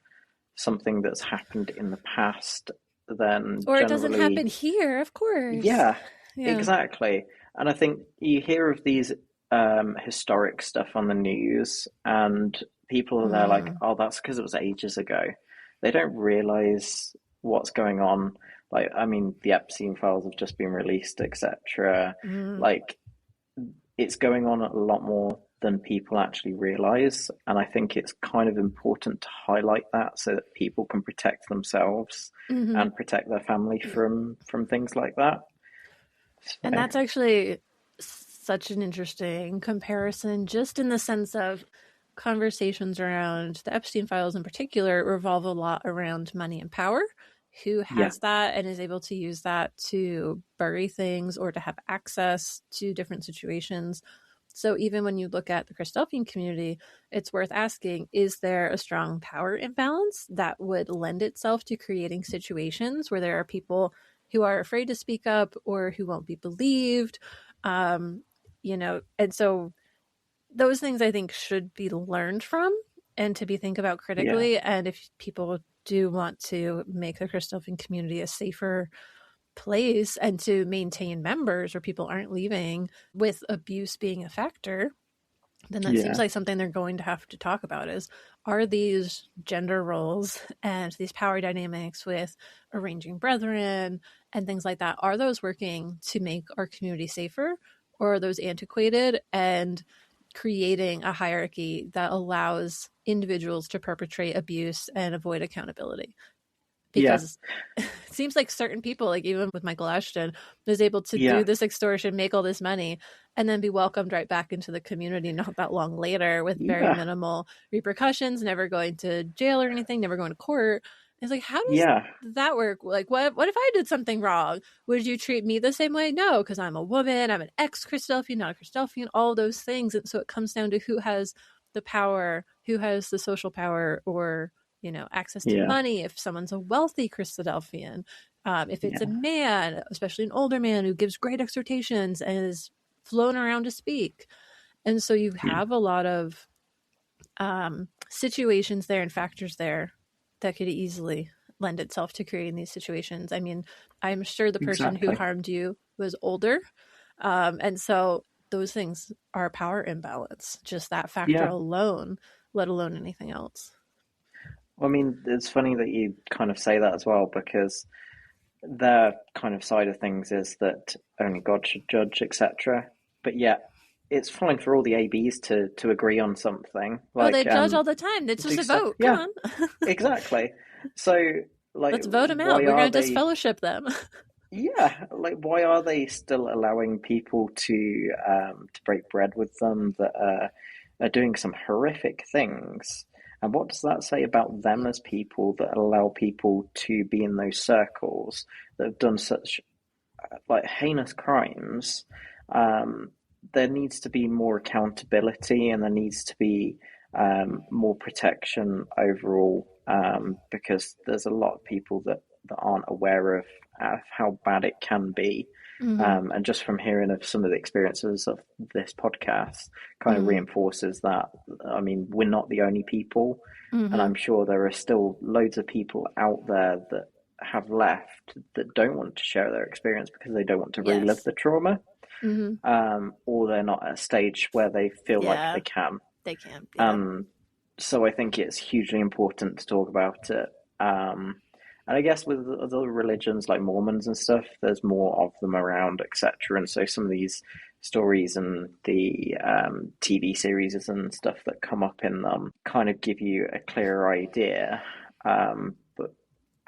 something that's happened in the past, then or it doesn't happen here, of course. Yeah, exactly. And I think you hear of these historic stuff on the news, and people are there like, oh, that's because it was ages ago. They don't realize what's going on. Like, I mean, the Epstein files have just been released, etc. Like, it's going on a lot more than people actually realize, and I think it's kind of important to highlight that so that people can protect themselves and protect their family from things like that. So. And that's actually such an interesting comparison, just in the sense of conversations around the Epstein files in particular revolve a lot around money and power. Who has that and is able to use that to bury things or to have access to different situations. So even when you look at the Christadelphian community, it's worth asking, is there a strong power imbalance that would lend itself to creating situations where there are people who are afraid to speak up or who won't be believed? You know, and so those things I think should be learned from and to be think about critically. Yeah. And if people do want to make the Christadelphian community a safer place and to maintain members where people aren't leaving with abuse being a factor, then that seems like something they're going to have to talk about is, are these gender roles and these power dynamics with arranging brethren and things like that, are those working to make our community safer, or are those antiquated and creating a hierarchy that allows individuals to perpetrate abuse and avoid accountability? Because it seems like certain people, like even with Michael Ashton, was able to do this extortion, make all this money, and then be welcomed right back into the community not that long later with very minimal repercussions, never going to jail or anything, never going to court. It's like, how does that work? Like, what if I did something wrong? Would you treat me the same way? No, because I'm a woman, I'm an ex-Christadelphian, not a Christadelphian, all those things. And so it comes down to who has the power, who has the social power or access to money, if someone's a wealthy Christadelphian, if it's a man, especially an older man who gives great exhortations and is flown around to speak. And so you have a lot of situations there and factors there that could easily lend itself to creating these situations. I mean, I'm sure the person who harmed you was older. And so those things are a power imbalance, just that factor alone, let alone anything else. Well, I mean, it's funny that you kind of say that as well, because their kind of side of things is that only God should judge, etc. But yet, it's fine for all the ABs to agree on something. Like, they judge all the time. It's just a vote. Come on. Exactly. So, like, let's vote them out. We're going to disfellowship them. Like, why are they still allowing people to break bread with them that are doing some horrific things? And what does that say about them as people that allow people to be in those circles that have done such like heinous crimes? There needs to be more accountability, and there needs to be more protection overall, because there's a lot of people that aren't aware of how bad it can be. And just from hearing of some of the experiences of this podcast kind of reinforces that. I mean, we're not the only people, and I'm sure there are still loads of people out there that have left that don't want to share their experience because they don't want to relive the trauma, or they're not at a stage where they feel like they can. They can. So I think it's hugely important to talk about it. And I guess with other religions like Mormons and stuff, there's more of them around, etc. And so some of these stories and the TV series and stuff that come up in them kind of give you a clearer idea. But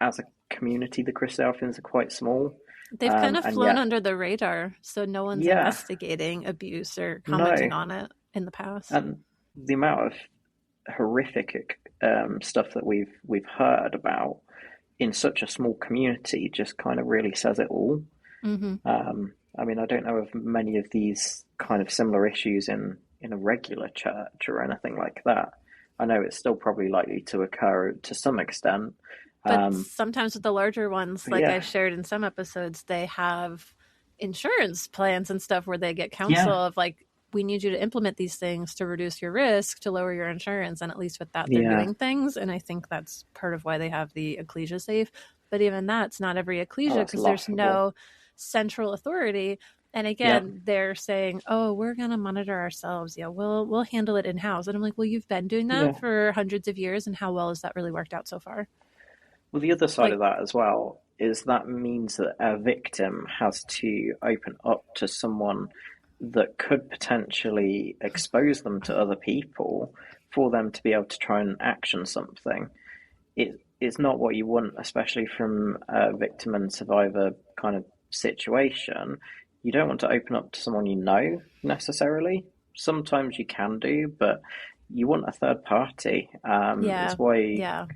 as a community, the Christadelphians are quite small. They've kind of flown under the radar, so no one's investigating abuse or commenting on it in the past. And the amount of horrific stuff that we've heard about in such a small community just kind of really says it all. I mean, I don't know of many of these kind of similar issues in a regular church or anything like that. I know it's still probably likely to occur to some extent. But sometimes with the larger ones, like I shared in some episodes, they have insurance plans and stuff where they get counsel of like, we need you to implement these things to reduce your risk, to lower your insurance. And at least with that, they're doing things. And I think that's part of why they have the ecclesia safe. But even that's not every ecclesia, because there's no central authority. And again, they're saying, oh, we're going to monitor ourselves. Yeah, we'll handle it in-house. And I'm like, well, you've been doing that for hundreds of years. And how well has that really worked out so far? Well, the other side of that as well is that means that a victim has to open up to someone that could potentially expose them to other people for them to be able to try and action something. It's not what you want, especially from a victim and survivor kind of situation. You don't want to open up to someone you know necessarily. Sometimes you can do, but you want a third party. That's why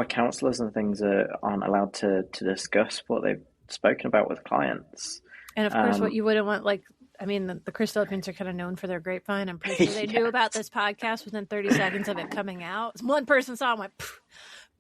counsellors and things aren't allowed to discuss what they've spoken about with clients. And of course, what you wouldn't want, like, I mean, the Christadelphians are kind of known for their grapevine. I'm pretty sure they knew about this podcast within 30 seconds of it coming out. One person saw it and went, pfft.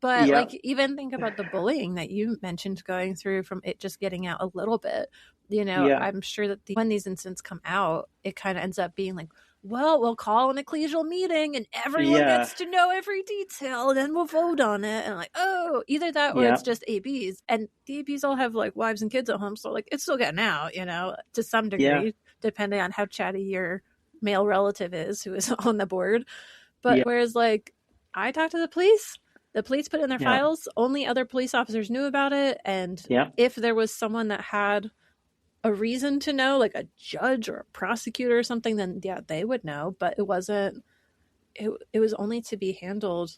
But like, even think about the bullying that you mentioned going through from it just getting out a little bit. I'm sure that when these incidents come out, it kind of ends up being like, well, we'll call an ecclesial meeting and everyone gets to know every detail and then we'll vote on it. And like, oh, either that or it's just ABs. And the ABs all have like wives and kids at home. So like, it's still getting out, to some degree, depending on how chatty your male relative is who is on the board. But whereas like, I talked to the police put in their files, only other police officers knew about it. And if there was someone that had a reason to know, like a judge or a prosecutor or something, then they would know. But it wasn't. It was only to be handled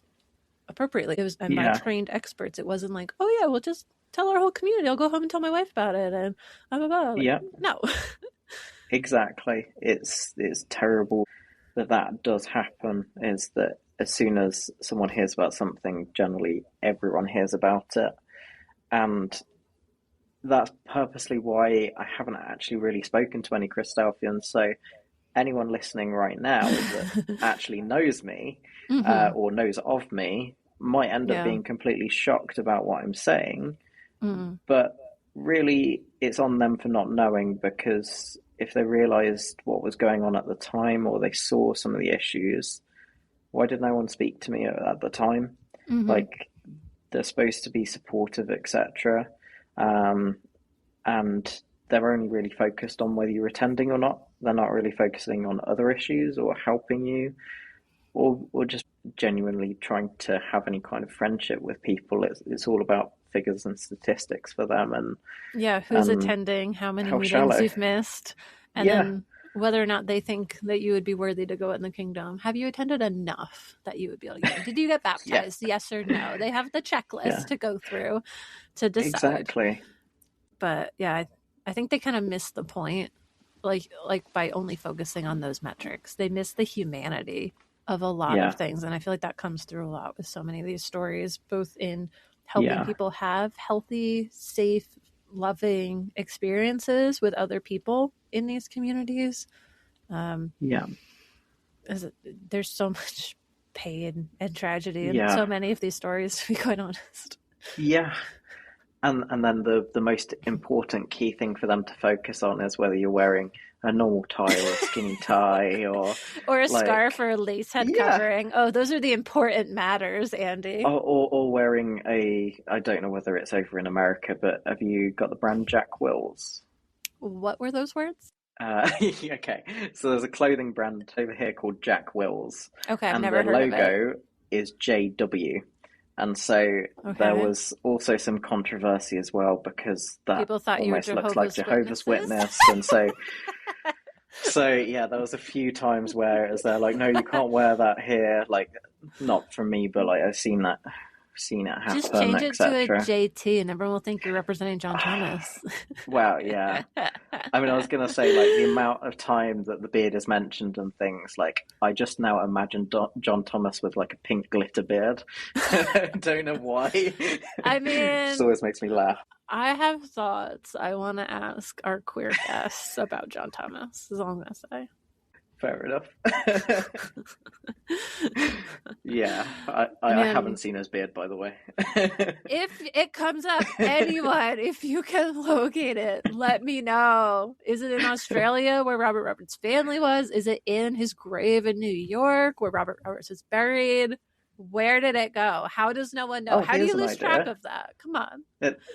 appropriately. It was by trained experts. It wasn't like, oh yeah, we'll just tell our whole community. I'll go home and tell my wife about it, and blah blah blah. Like, no. Exactly. It's terrible that does happen. Is that as soon as someone hears about something, generally everyone hears about it, and that's purposely why I haven't actually really spoken to any Christadelphians. So anyone listening right now that actually knows me or knows of me, might end up being completely shocked about what I'm saying, but really it's on them for not knowing, because if they realized what was going on at the time, or they saw some of the issues, why did no one speak to me at the time? Like, they're supposed to be supportive, etc. And they're only really focused on whether you're attending or not. They're not really focusing on other issues or helping you, or just genuinely trying to have any kind of friendship with people. It's all about figures and statistics for them, and who's attending, how many meetings shallow you've missed, and then whether or not they think that you would be worthy to go in the kingdom. Have you attended enough that you would be able to go? Did you get baptized? Yes or no? They have the checklist to go through to decide. Exactly. But I think they kind of missed the point, like by only focusing on those metrics. They miss the humanity of a lot of things, and I feel like that comes through a lot with so many of these stories, both in helping people have healthy, safe, loving experiences with other people in these communities. There's so much pain and tragedy in so many of these stories, to be quite honest. And then the most important key thing for them to focus on is whether you're wearing a normal tie or a skinny tie, or a scarf or a lace head covering. Oh, those are the important matters, Andy. Or wearing I don't know whether it's over in America, but have you got the brand Jack Wills? What were those words? Okay, so there's a clothing brand over here called Jack Wills. Okay, I've never heard of it. And the logo is JW. And so there was also some controversy as well, because that people thought almost you were looks like Jehovah's Witness. And so there was a few times where they're like, no, you can't wear that here. Like, not from me, but like I've seen it happen. Just change it to a JT, and everyone will think you're representing John Thomas. Well, yeah. I mean, I was going to say, like, the amount of time that the beard is mentioned and things, like, I just now imagine John Thomas with, like, a pink glitter beard. I don't know why. I mean... It just always makes me laugh. I have thoughts I want to ask our queer guests about John Thomas, is all I'm going to say. Fair enough. I haven't seen his beard, by the way. If it comes up, anyone, if you can locate it, let me know. Is it in Australia where Robert Roberts' family was? Is it in his grave in New York where Robert Roberts is buried? Where did it go? How does no one know? How do you lose track of that? Come on.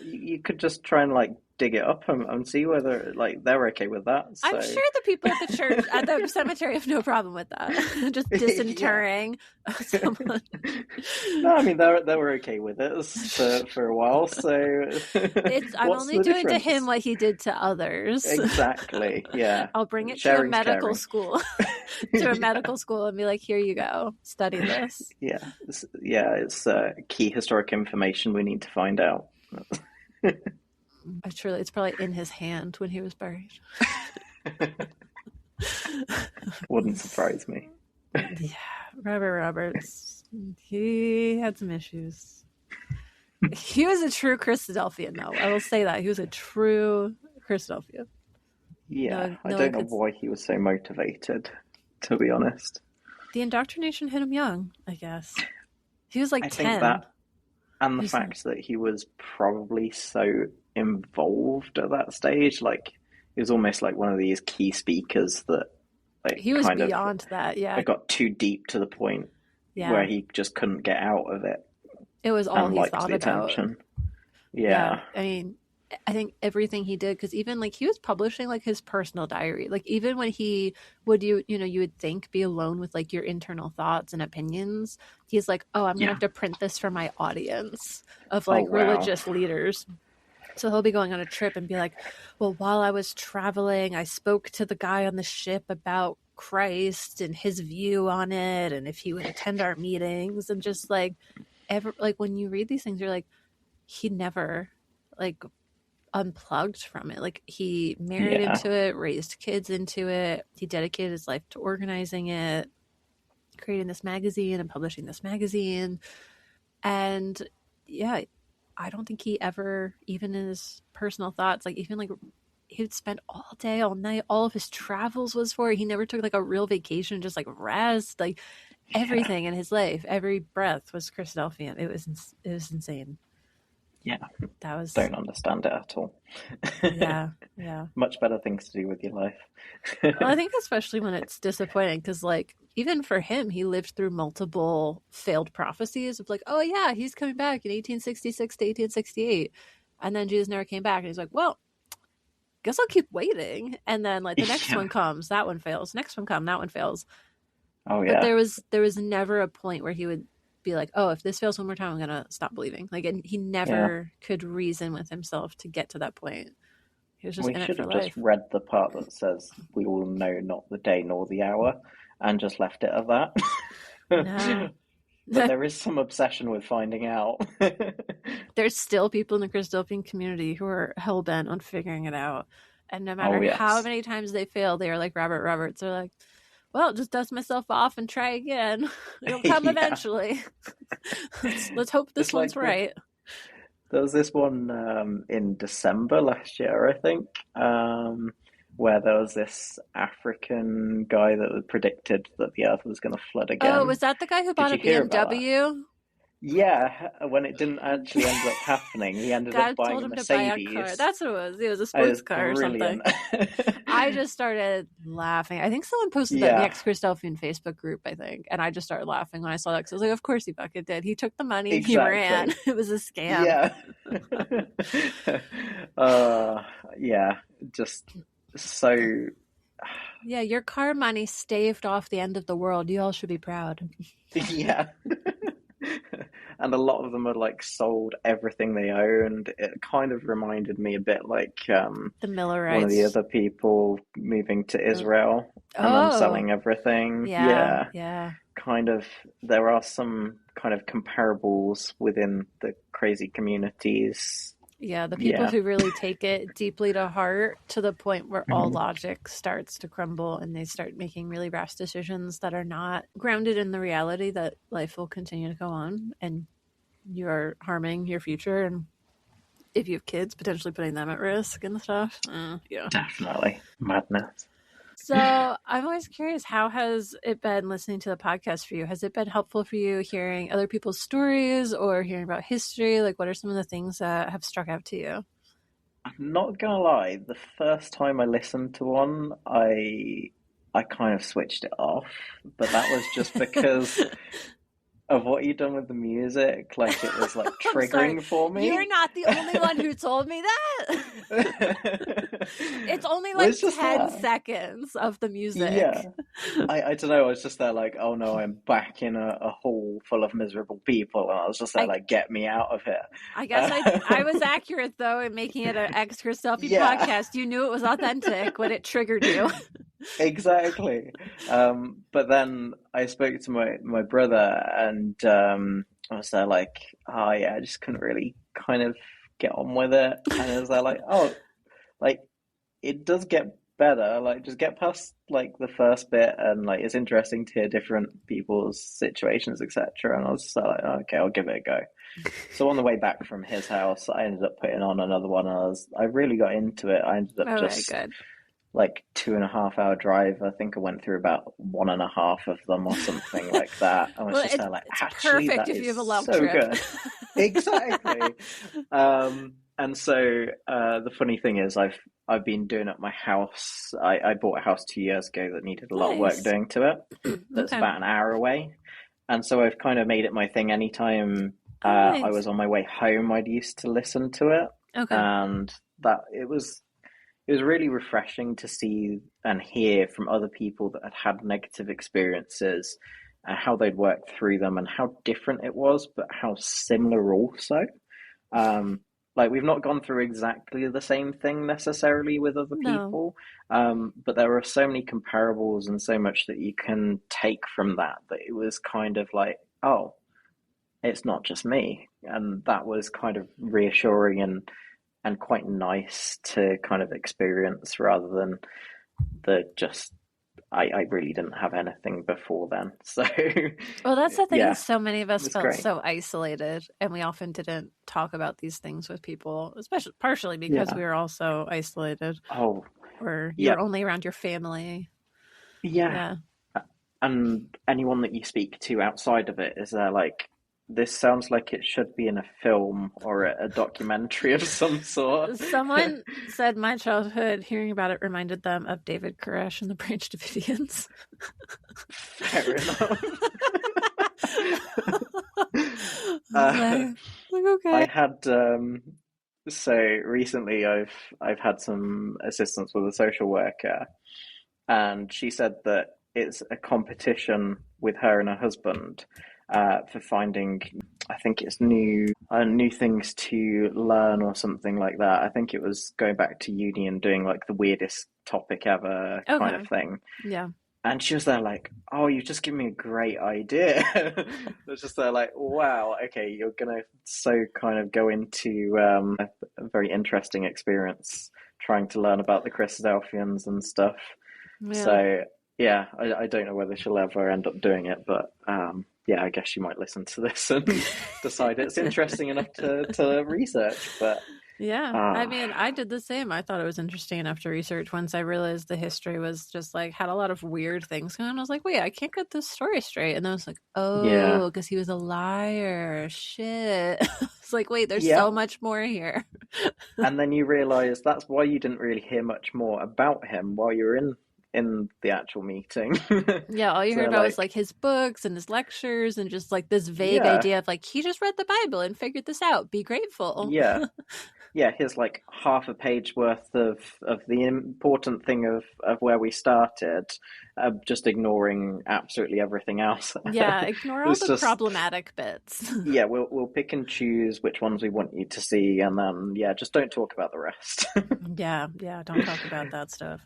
You could just try and like dig it up and see whether like they're okay with that. So. I'm sure the people at the church at the cemetery have no problem with that. Just disinterring someone. No, I mean they were okay with it for a while. So I'm only doing to him what he did to others. Exactly. Yeah. I'll bring it to a medical school. To a medical school and be like, here you go, study this. It's key historic information we need to find out. It's probably in his hand when he was buried. Wouldn't surprise me. Yeah, Robert Roberts, he had some issues. He was a true Christadelphian, though. I will say that. He was a true Christadelphian. Yeah, I don't know why he was so motivated, to be honest. The indoctrination hit him young, I guess. He was like 10. Think that, and the fact that he was probably so involved at that stage, like he was almost like one of these key speakers that like he was beyond that. It got too deep to the point where he just couldn't get out of it. It was all he thought about. Attention. I mean, I think everything he did, because even like he was publishing like his personal diary, like even when he would you would think be alone with like your internal thoughts and opinions, he's like, oh, I'm gonna have to print this for my audience of like religious leaders. So he'll be going on a trip and be like, well, while I was traveling, I spoke to the guy on the ship about Christ and his view on it, and if he would attend our meetings, and just like when you read these things, you're like, he never like unplugged from it. Like he married into it, raised kids into it. He dedicated his life to organizing it, creating this magazine and publishing this magazine. And I don't think he ever, even in his personal thoughts, like even like he would spend all day, all night. All of his travels was for it. He never took like a real vacation, just like rest, like everything in his life. Every breath was Christadelphian. It was insane. Yeah. That was, don't understand it at all. yeah. Much better things to do with your life. Well, I think especially when it's disappointing, because like even for him, he lived through multiple failed prophecies of like, oh yeah, he's coming back in 1866 to 1868, and then Jesus never came back, and he's like, well, guess I'll keep waiting. And then like the next one comes, that one fails. Next one comes, that one fails. Oh yeah. But there was never a point where he would be like, oh, if this fails one more time, I'm gonna stop believing. Like, and he never could reason with himself to get to that point. He was just We in should it for have life. just read the part that says we will know not the day nor the hour, and just left it at that. No. But there is some obsession with finding out. There's still people in the Christadelphian community who are hell-bent on figuring it out. And no matter how many times they fail, they are like Robert Roberts. They're like, well, just dust myself off and try again. It'll come eventually. Let's hope this one's like right. There was this one in December last year, I think, where there was this African guy that predicted that the Earth was going to flood again. Oh, was that the guy who bought a BMW? Yeah, when it didn't actually end up happening, he ended up buying a Mercedes. To buy a car. That's what it was. It was a sports car or something. I just started laughing. I think someone posted that in the ex-Christadelphian Facebook group, I think. And I just started laughing when I saw that because I was like, of course he fucking did. He took the money and he ran. It was a scam. Yeah. Just so... Yeah, your car money staved off the end of the world. You all should be proud. Yeah. And a lot of them had like sold everything they owned. It kind of reminded me a bit like the Millerites. One of the other people moving to Israel and then selling everything. Yeah. Kind of, there are some kind of comparables within the crazy communities. Yeah, the people who really take it deeply to heart to the point where all logic starts to crumble and they start making really rash decisions that are not grounded in the reality that life will continue to go on and you are harming your future, and if you have kids, potentially putting them at risk and stuff. Definitely. Madness. So I'm always curious, how has it been listening to the podcast for you? Has it been helpful for you hearing other people's stories or hearing about history? Like, what are some of the things that have struck out to you? I'm not gonna lie, the first time I listened to one, I kind of switched it off, but that was just because of what you've done with the music. Like, it was like triggering for me. You're not the only one who told me that. It's only like 10 seconds of the music. Yeah. I don't know. I was just there like, oh no, I'm back in a hall full of miserable people. And I was just there like, get me out of here. I guess I was accurate though in making it an ex-Christadelphian podcast. You knew it was authentic when it triggered you. Exactly. But then I spoke to my brother and I was there like, oh yeah, I just couldn't really kind of get on with it. And I was there like, oh, like it does get better. Like just get past like the first bit and like it's interesting to hear different people's situations, etc. And I was just like, oh, okay, I'll give it a go. So on the way back from his house, I ended up putting on another one. And I really got into it. I ended up good. Like 2.5 hour drive. I think I went through about 1.5 of them or something like that. I was just there like, actually, perfect that if is you have a long so trip. good. Exactly. And so the funny thing is, I've been doing at my house. I bought a house 2 years ago that needed a lot of work doing to it. That's about an hour away, and so I've kind of made it my thing. Anytime I was on my way home, I'd used to listen to it, and that it was really refreshing to see and hear from other people that had negative experiences and how they'd worked through them and how different it was, but how similar also. Like we've not gone through exactly the same thing necessarily with other people, but there are so many comparables and so much that you can take from that it was kind of like, oh, it's not just me. And that was kind of reassuring and quite nice to kind of experience rather than the just I really didn't have anything before then. So Well, that's the thing, yeah, is so many of us it's felt great. so isolated, and we often didn't talk about these things with people, especially partially because Yeah. we were also isolated, Oh, or you yeah, were only around your family. yeah. Yeah. And anyone that you speak to outside of it, is there like, this sounds like it should be in a film or a documentary of some sort? Someone said my childhood hearing about it reminded them of David Koresh and the Branch Davidians. Fair enough. like, I okay. had so recently I've had some assistance with a social worker, and she said that it's a competition with her and her husband for finding, I think it's new things to learn or something like that. I think it was going back to uni and doing like the weirdest topic ever kind Okay. of thing. Yeah. And she was there like, "Oh, you just give me a great idea." It was just there like, "Wow, okay, you're gonna so kind of go into a very interesting experience trying to learn about the Christadelphians and stuff." Yeah. So yeah, I don't know whether she'll ever end up doing it, but yeah, I guess she might listen to this and decide it's interesting enough to research. But Yeah. I uh, mean, I did the same. I thought it was interesting enough to research once I realized the history was just like had a lot of weird things going on. I was like, wait, I can't get this story straight. And then I was like, yeah, oh, because he was a liar. Shit. It's like, wait, there's yeah. so much more here. And then you realize that's why you didn't really hear much more about him while you were in the actual meeting. Yeah, all you heard So about was like, like his books and his lectures and just like this vague yeah, idea of like he just read the Bible and figured this out. Be grateful. yeah, yeah. Here's like half a page worth of the important thing of where we started, just ignoring absolutely everything else. Yeah, ignore all It's the just, problematic bits. yeah, we'll pick and choose which ones we want you to see, and then yeah, just don't talk about the rest. Yeah, yeah, don't talk about that stuff.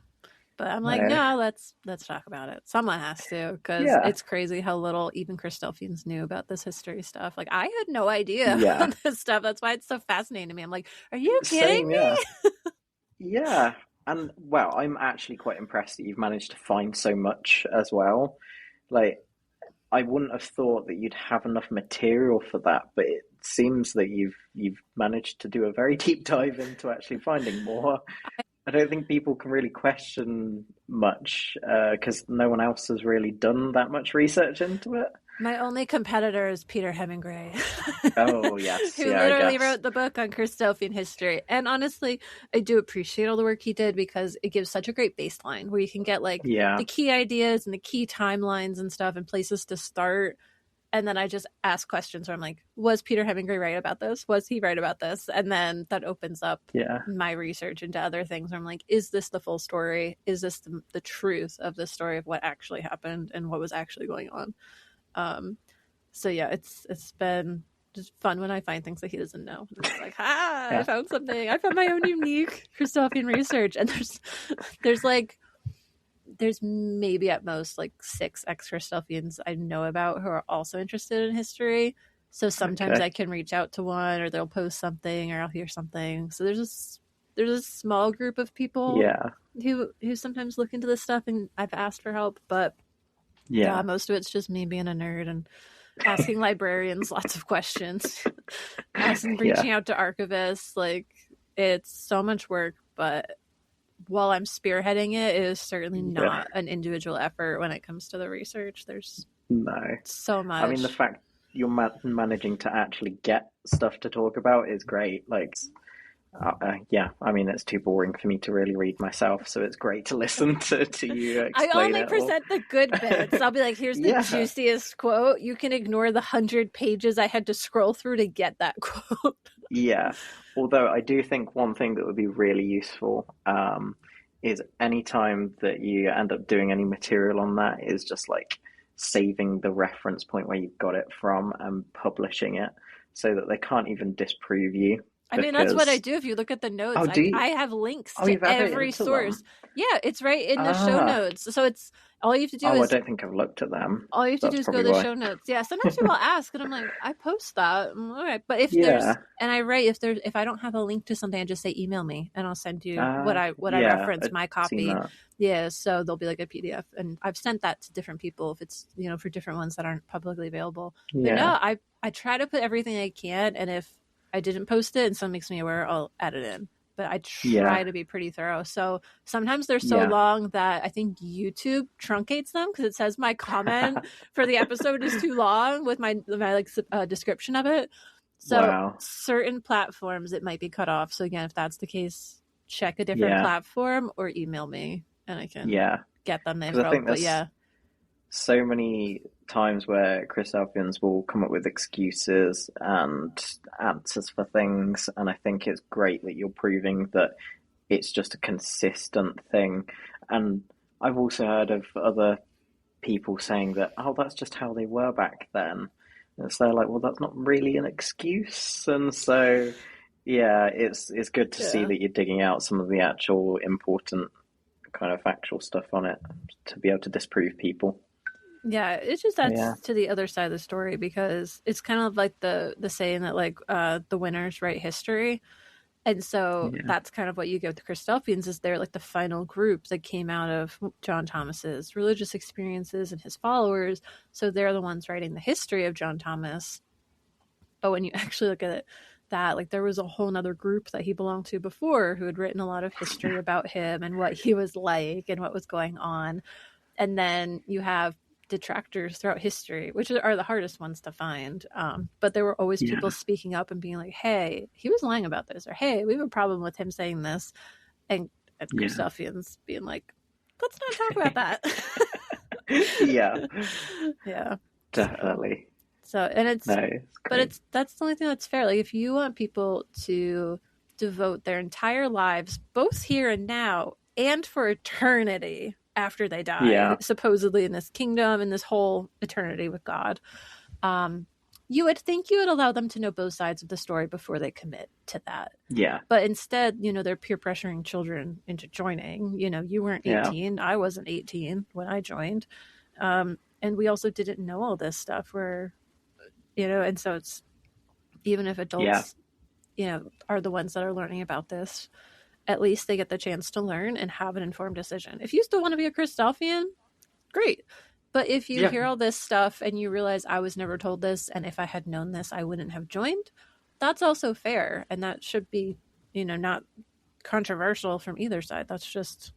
But I'm like, No, no, let's talk about it. Someone has to, because yeah, it's crazy how little even Christadelphians knew about this history stuff. Like, I had no idea yeah, about this stuff. That's why it's so fascinating to me. I'm like, are you kidding same, yeah. me? Yeah, and well, I'm actually quite impressed that you've managed to find so much as well. Like, I wouldn't have thought that you'd have enough material for that, but it seems that you've managed to do a very deep dive into actually finding more. I don't think people can really question much because no one else has really done that much research into it. My only competitor is Peter Hemingway, Oh, yes, who yeah, I literally guess. wrote the book on Christadelphian history. And honestly, I do appreciate all the work he did because it gives such a great baseline where you can get like Yeah, the key ideas and the key timelines and stuff and places to start. And then I just ask questions where I'm like, was Peter Hemingway right about this? Was he right about this? And then that opens up yeah, my research into other things where I'm like, is this the full story? Is this the truth of the story of what actually happened and what was actually going on? Um, so yeah, it's been just fun when I find things that he doesn't know. It's like, I yeah, found something. I found my own unique Christophian research. And there's like there's maybe at most like 6 ex-Christophians I know about who are also interested in history. So sometimes okay, I can reach out to one, or they'll post something, or I'll hear something. So there's a small group of people yeah, who sometimes look into this stuff, and I've asked for help, but yeah, yeah, most of it's just me being a nerd and asking librarians lots of questions, yeah, reaching out to archivists. Like, it's so much work, but while I'm spearheading it, it is certainly yeah. not an individual effort when it comes to the research. There's No. so I mean, the much. fact you're managing to actually get stuff to talk about is great. Like, yeah, I mean, it's too boring for me to really read myself, so it's great to listen to you I explain only it all. present the good bits. I'll be like, here's the Yeah, juiciest quote. You can ignore the 100 pages I had to scroll through to get that quote. yeah. Although I do think one thing that would be really useful is any time that you end up doing any material on that is just like saving the reference point where you got it from and publishing it so that they can't even disprove you. I mean, that's what I do. If you look at the notes, Oh, do you? I have links Oh, to you've added it every into source. them. Yeah, it's right in the show notes. So it's all you have to do Oh, I is don't think I've looked at them. all you have to do That's is go probably to the why. show notes. Yeah, sometimes people ask, and I'm like, I post that. All right, but if there's, Yeah. and I write if I don't have a link to something, I just say email me, and I'll send you what I Yeah, reference, I've my seen copy. that. Yeah, so there'll be like a PDF, and I've sent that to different people if it's for different ones that aren't publicly available. But no, Yeah. I try to put everything I can, and if I didn't post it and someone makes me aware, I'll add it in. But I try to be pretty thorough. So sometimes they're so long that I think YouTube truncates them because it says my comment for the episode is too long with my description of it. So certain platforms it might be cut off. So again, if that's the case, check a different platform or email me and I can get them the info. I think but yeah. So many times where Christadelphians will come up with excuses and answers for things, and I think it's great that you're proving that it's just a consistent thing. And I've also heard of other people saying that, oh, that's just how they were back then. And so like, well, that's not really an excuse. And so, yeah, it's good to see that you're digging out some of the actual important kind of factual stuff on it to be able to disprove people. Yeah, it's just that's to the other side of the story because it's kind of like the saying that like the winners write history. And so that's kind of what you get with the Christadelphians is they're like the final group that came out of John Thomas's religious experiences and his followers. So they're the ones writing the history of John Thomas. But when you actually look at it, that like there was a whole nother group that he belonged to before who had written a lot of history about him and what he was like and what was going on. And then you have detractors throughout history, which are the hardest ones to find. But there were always people speaking up and being like, hey, he was lying about this, or hey, we have a problem with him saying this. And Christadelphians being like, let's not talk about that. Yeah. Definitely. So and it's that's the only thing that's fair. Like if you want people to devote their entire lives, both here and now, and for eternity after they die, supposedly in this kingdom, in this whole eternity with God, you would think you would allow them to know both sides of the story before they commit to that. Yeah. But instead, they're peer pressuring children into joining. You weren't 18. I wasn't 18 when I joined. And we also didn't know all this stuff and so it's, even if adults, are the ones that are learning about this, at least they get the chance to learn and have an informed decision. If you still want to be a Christadelphian, great. But if you hear all this stuff and you realize I was never told this, and if I had known this, I wouldn't have joined, that's also fair. And that should be, not controversial from either side. That's just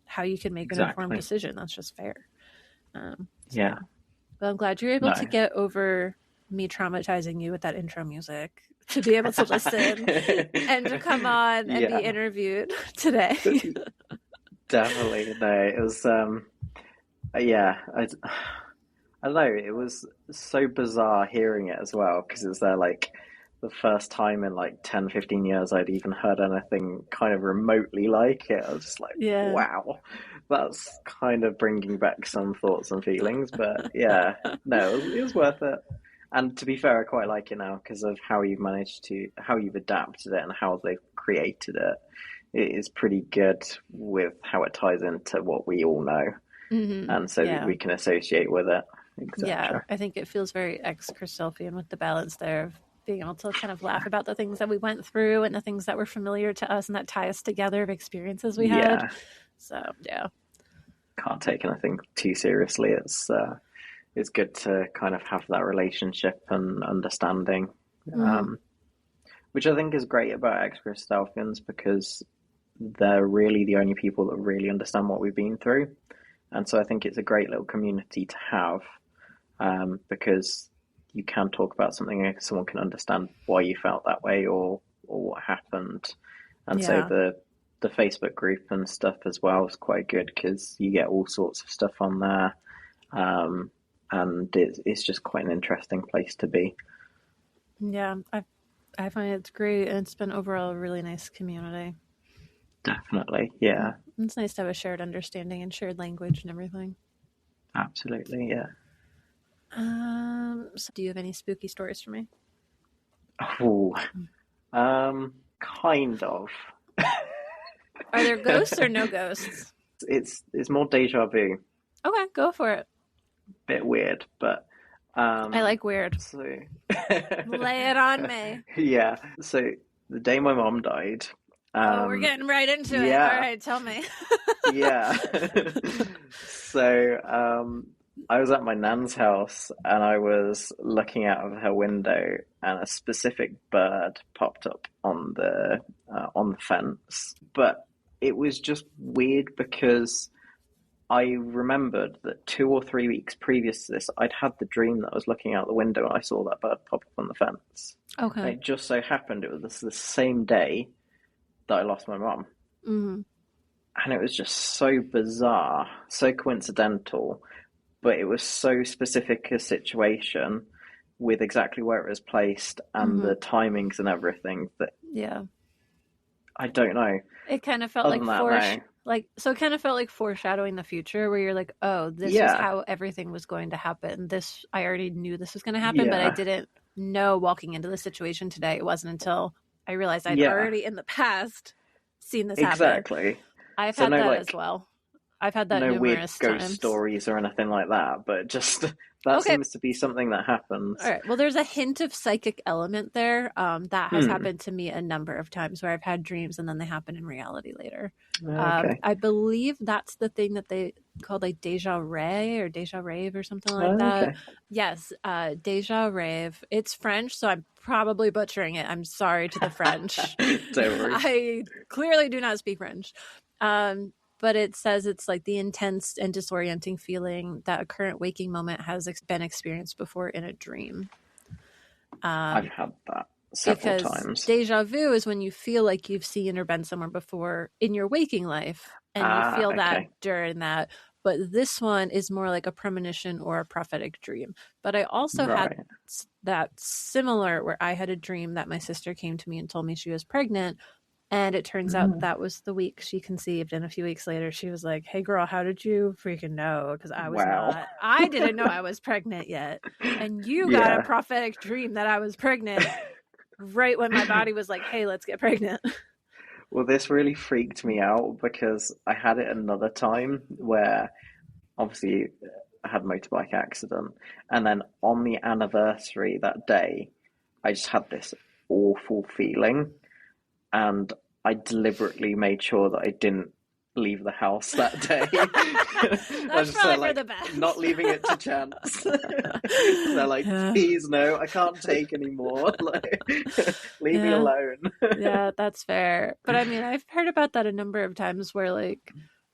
how you can make an informed decision. That's just fair. But I'm glad you're able to get over me traumatizing you with that intro music to be able to listen and to come on and be interviewed today. Definitely. No, it was I don't know, it was so bizarre hearing it as well because it's like the first time in like 10-15 years I'd even heard anything kind of remotely like it. I was just like, wow, that's kind of bringing back some thoughts and feelings. But no, it was worth it. And to be fair, I quite like it now because of how you've adapted it and how they've created it. It is pretty good with how it ties into what we all know. Mm-hmm. And so that we can associate with it. Yeah, I think it feels very ex-Christadelphian with the balance there of being able to kind of laugh about the things that we went through and the things that were familiar to us and that tie us together of experiences we had. So, can't take anything too seriously. It's good to kind of have that relationship and understanding, which I think is great about ex-Christadelphians because they're really the only people that really understand what we've been through. And so I think it's a great little community to have because you can talk about something and someone can understand why you felt that way or what happened. And so the Facebook group and stuff as well is quite good because you get all sorts of stuff on there. And it's just quite an interesting place to be. Yeah, I find it's great, and it's been overall a really nice community. Definitely, yeah. It's nice to have a shared understanding and shared language and everything. Absolutely, yeah. So do you have any spooky stories for me? Oh, Kind of. Are there ghosts or no ghosts? It's more deja vu. Okay, go for it. Bit weird, but I like weird. so Lay it on me. yeah. So the day my mom died. Oh, we're getting right into it. Yeah. All right, tell me. Yeah. So I was at my nan's house and I was looking out of her window and a specific bird popped up on the fence. But it was just weird because I remembered that 2 or 3 weeks previous to this, I'd had the dream that I was looking out the window and I saw that bird pop up on the fence. Okay. And it just so happened it was the same day that I lost my mum. Mm-hmm. And it was just so bizarre, so coincidental, but it was so specific a situation with exactly where it was placed and the timings and everything that I don't know. It kind of felt it kind of felt like foreshadowing the future where you're like, oh, this is how everything was going to happen. I already knew this was going to happen, but I didn't know walking into the situation today. It wasn't until I realized I'd already in the past seen this happen. Exactly. I've had that as well. I've had that numerous weird times. ghost stories or anything like that, but just that seems to be something that happens. All right. Well, there's a hint of psychic element there. That has happened to me a number of times where I've had dreams and then they happen in reality later. Okay. I believe that's the thing that they called like deja vu or deja rave or something like that. Okay. Yes, deja rave. It's French, so I'm probably butchering it. I'm sorry to the French. Don't worry. I clearly do not speak French. But it says it's like the intense and disorienting feeling that a current waking moment has been experienced before in a dream. I've had that several times. Deja vu is when you feel like you've seen or been somewhere before in your waking life, and you feel that during that. But this one is more like a premonition or a prophetic dream. But I also had that similar where I had a dream that my sister came to me and told me she was pregnant. And it turns out that was the week she conceived. And a few weeks later, she was like, hey, girl, how did you freaking know? Because I was not. I didn't know I was pregnant yet. And you got a prophetic dream that I was pregnant right when my body was like, hey, let's get pregnant. Well, this really freaked me out because I had it another time where obviously I had a motorbike accident. And then on the anniversary that day, I just had this awful feeling. And I deliberately made sure that I didn't leave the house that day. That's probably for the best. Not leaving it to chance. They're like, please, no, I can't take anymore. Like, leave me alone. Yeah, that's fair. But I mean, I've heard about that a number of times where like,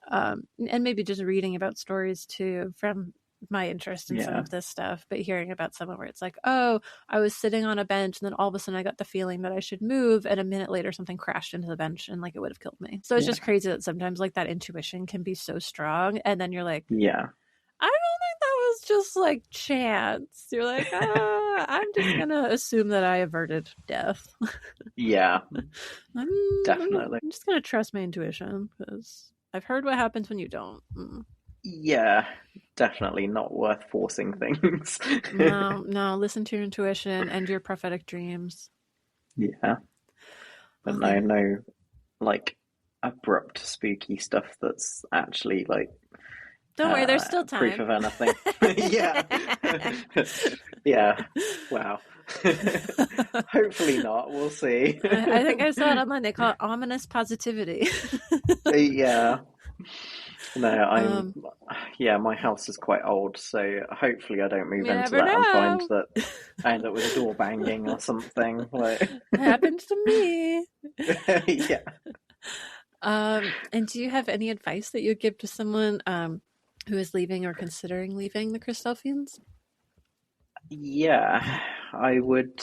and maybe just reading about stories too from my interest in some of this stuff, but hearing about someone where it's like, oh, I was sitting on a bench and then all of a sudden I got the feeling that I should move, and a minute later something crashed into the bench and like it would have killed me. So it's just crazy that sometimes like that intuition can be so strong, and then you're like, I don't think that was just like chance. You're like, I'm just gonna assume that I averted death. Definitely. I'm just gonna trust my intuition because I've heard what happens when you don't. Yeah, definitely not worth forcing things. No, listen to your intuition and your prophetic dreams. Yeah. But no, like, abrupt, spooky stuff that's actually, like... Don't worry, there's still time. Proof of anything. Yeah. Yeah. Wow. Hopefully not, we'll see. I think I saw it online, they call it ominous positivity. Yeah. No, my house is quite old, so hopefully I don't move into that and find that I end up with a door banging or something. Like... It happened to me. Yeah. And do you have any advice that you'd give to someone who is leaving or considering leaving the Christadelphians? Yeah, I would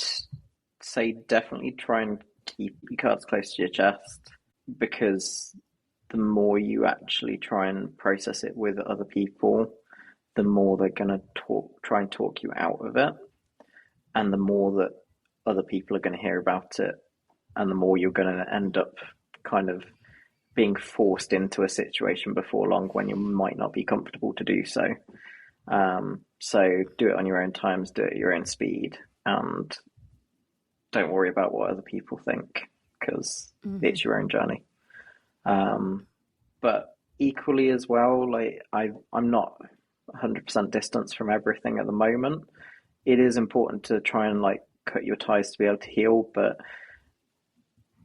say definitely try and keep your cards close to your chest, because the more you actually try and process it with other people, the more they're going to try and talk you out of it. And the more that other people are going to hear about it, and the more you're going to end up kind of being forced into a situation before long when you might not be comfortable to do so. So do it on your own times, do it at your own speed, and don't worry about what other people think, because it's your own journey. But equally as well, like I'm not 100% distance from everything at the moment. It is important to try and like cut your ties to be able to heal, but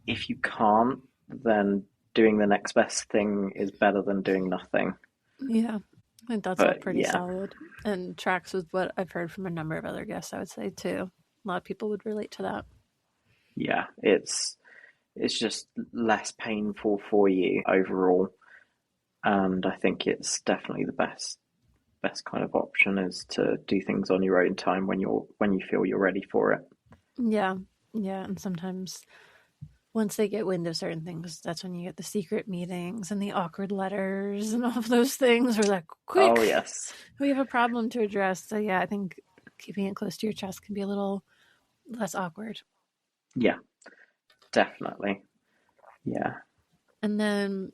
if you can't, then doing the next best thing is better than doing nothing. Yeah, I think that's all pretty solid and tracks with what I've heard from a number of other guests, I would say too. A lot of people would relate to that. Yeah, it's just less painful for you overall. And I think it's definitely the best kind of option is to do things on your own time when you feel you're ready for it. Yeah. And sometimes once they get wind of certain things, that's when you get the secret meetings and the awkward letters and all of those things. We're like, quick, oh yes, we have a problem to address. So yeah, I think keeping it close to your chest can be a little less awkward. Yeah, definitely. Yeah. And then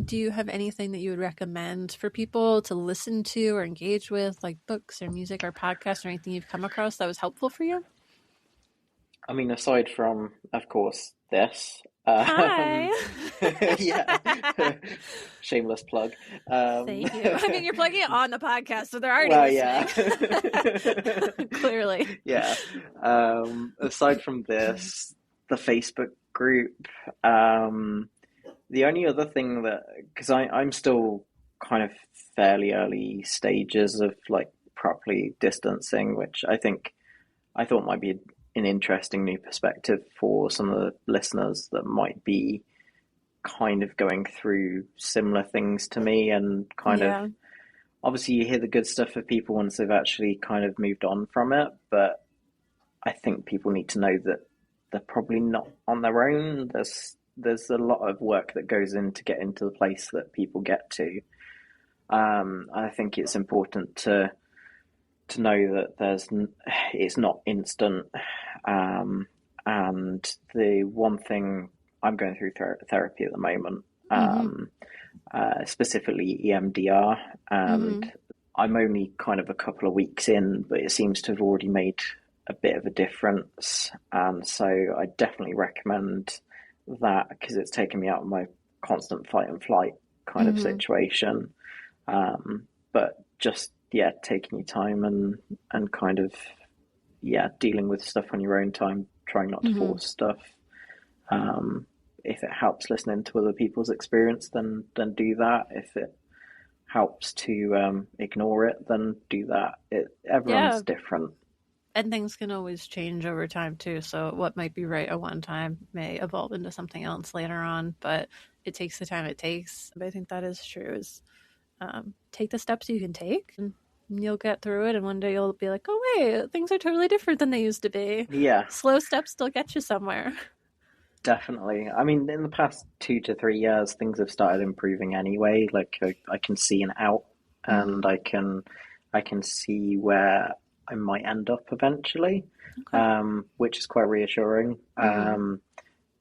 do you have anything that you would recommend for people to listen to or engage with, like books or music or podcasts or anything you've come across that was helpful for you? I mean, aside from, of course, this. Hi. Yeah. Shameless plug. Thank you. I mean, you're plugging it on the podcast, so they're already listening. Yeah. Clearly. Yeah. Aside from this, the Facebook group, the only other thing that, because I'm still kind of fairly early stages of like properly distancing, which I thought might be an interesting new perspective for some of the listeners that might be kind of going through similar things to me, and kind of obviously you hear the good stuff of people once they've actually kind of moved on from it, but I think people need to know that they're probably not on their own. There's a lot of work that goes in to get into the place that people get to. I think it's important to know that it's not instant. And the one thing, I'm going through therapy at the moment, specifically EMDR, and I'm only kind of a couple of weeks in, but it seems to have already made a bit of a difference. And so I definitely recommend that, because it's taken me out of my constant fight and flight kind of situation. But just taking your time and kind of dealing with stuff on your own time, trying not to force stuff. If it helps listening to other people's experience, then do that. If it helps to ignore it, then do that. Everyone's different. And things can always change over time too. So what might be right at one time may evolve into something else later on, but it takes the time it takes. But I think that is true, is take the steps you can take and you'll get through it. And one day you'll be like, oh, wait, things are totally different than they used to be. Yeah. Slow steps still get you somewhere. Definitely. I mean, in the past 2 to 3 years, things have started improving anyway. Like I can see an out, and I can see where I might end up eventually, which is quite reassuring. And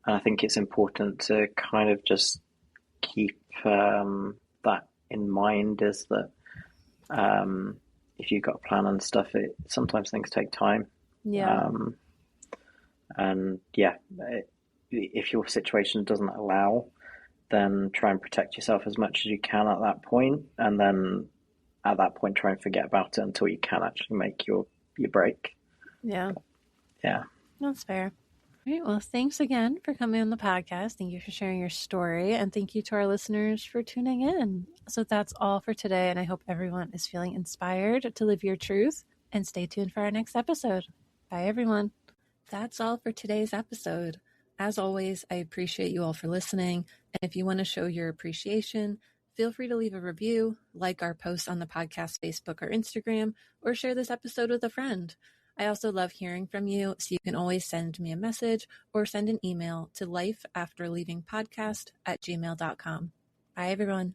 I think it's important to kind of just keep that in mind, is that if you've got a plan and stuff, sometimes things take time. If your situation doesn't allow, then try and protect yourself as much as you can at that point, and then at that point try and forget about it until you can actually make your break. Yeah. Yeah. That's fair. All right. Well, thanks again for coming on the podcast. Thank you for sharing your story, and thank you to our listeners for tuning in. So that's all for today, and I hope everyone is feeling inspired to live your truth, and stay tuned for our next episode. Bye, everyone. That's all for today's episode. As always, I appreciate you all for listening, and if you want to show your appreciation, feel free to leave a review, like our posts on the podcast Facebook or Instagram, or share this episode with a friend. I also love hearing from you, so you can always send me a message or send an email to lifeafterleavingpodcast@gmail.com. Bye, everyone.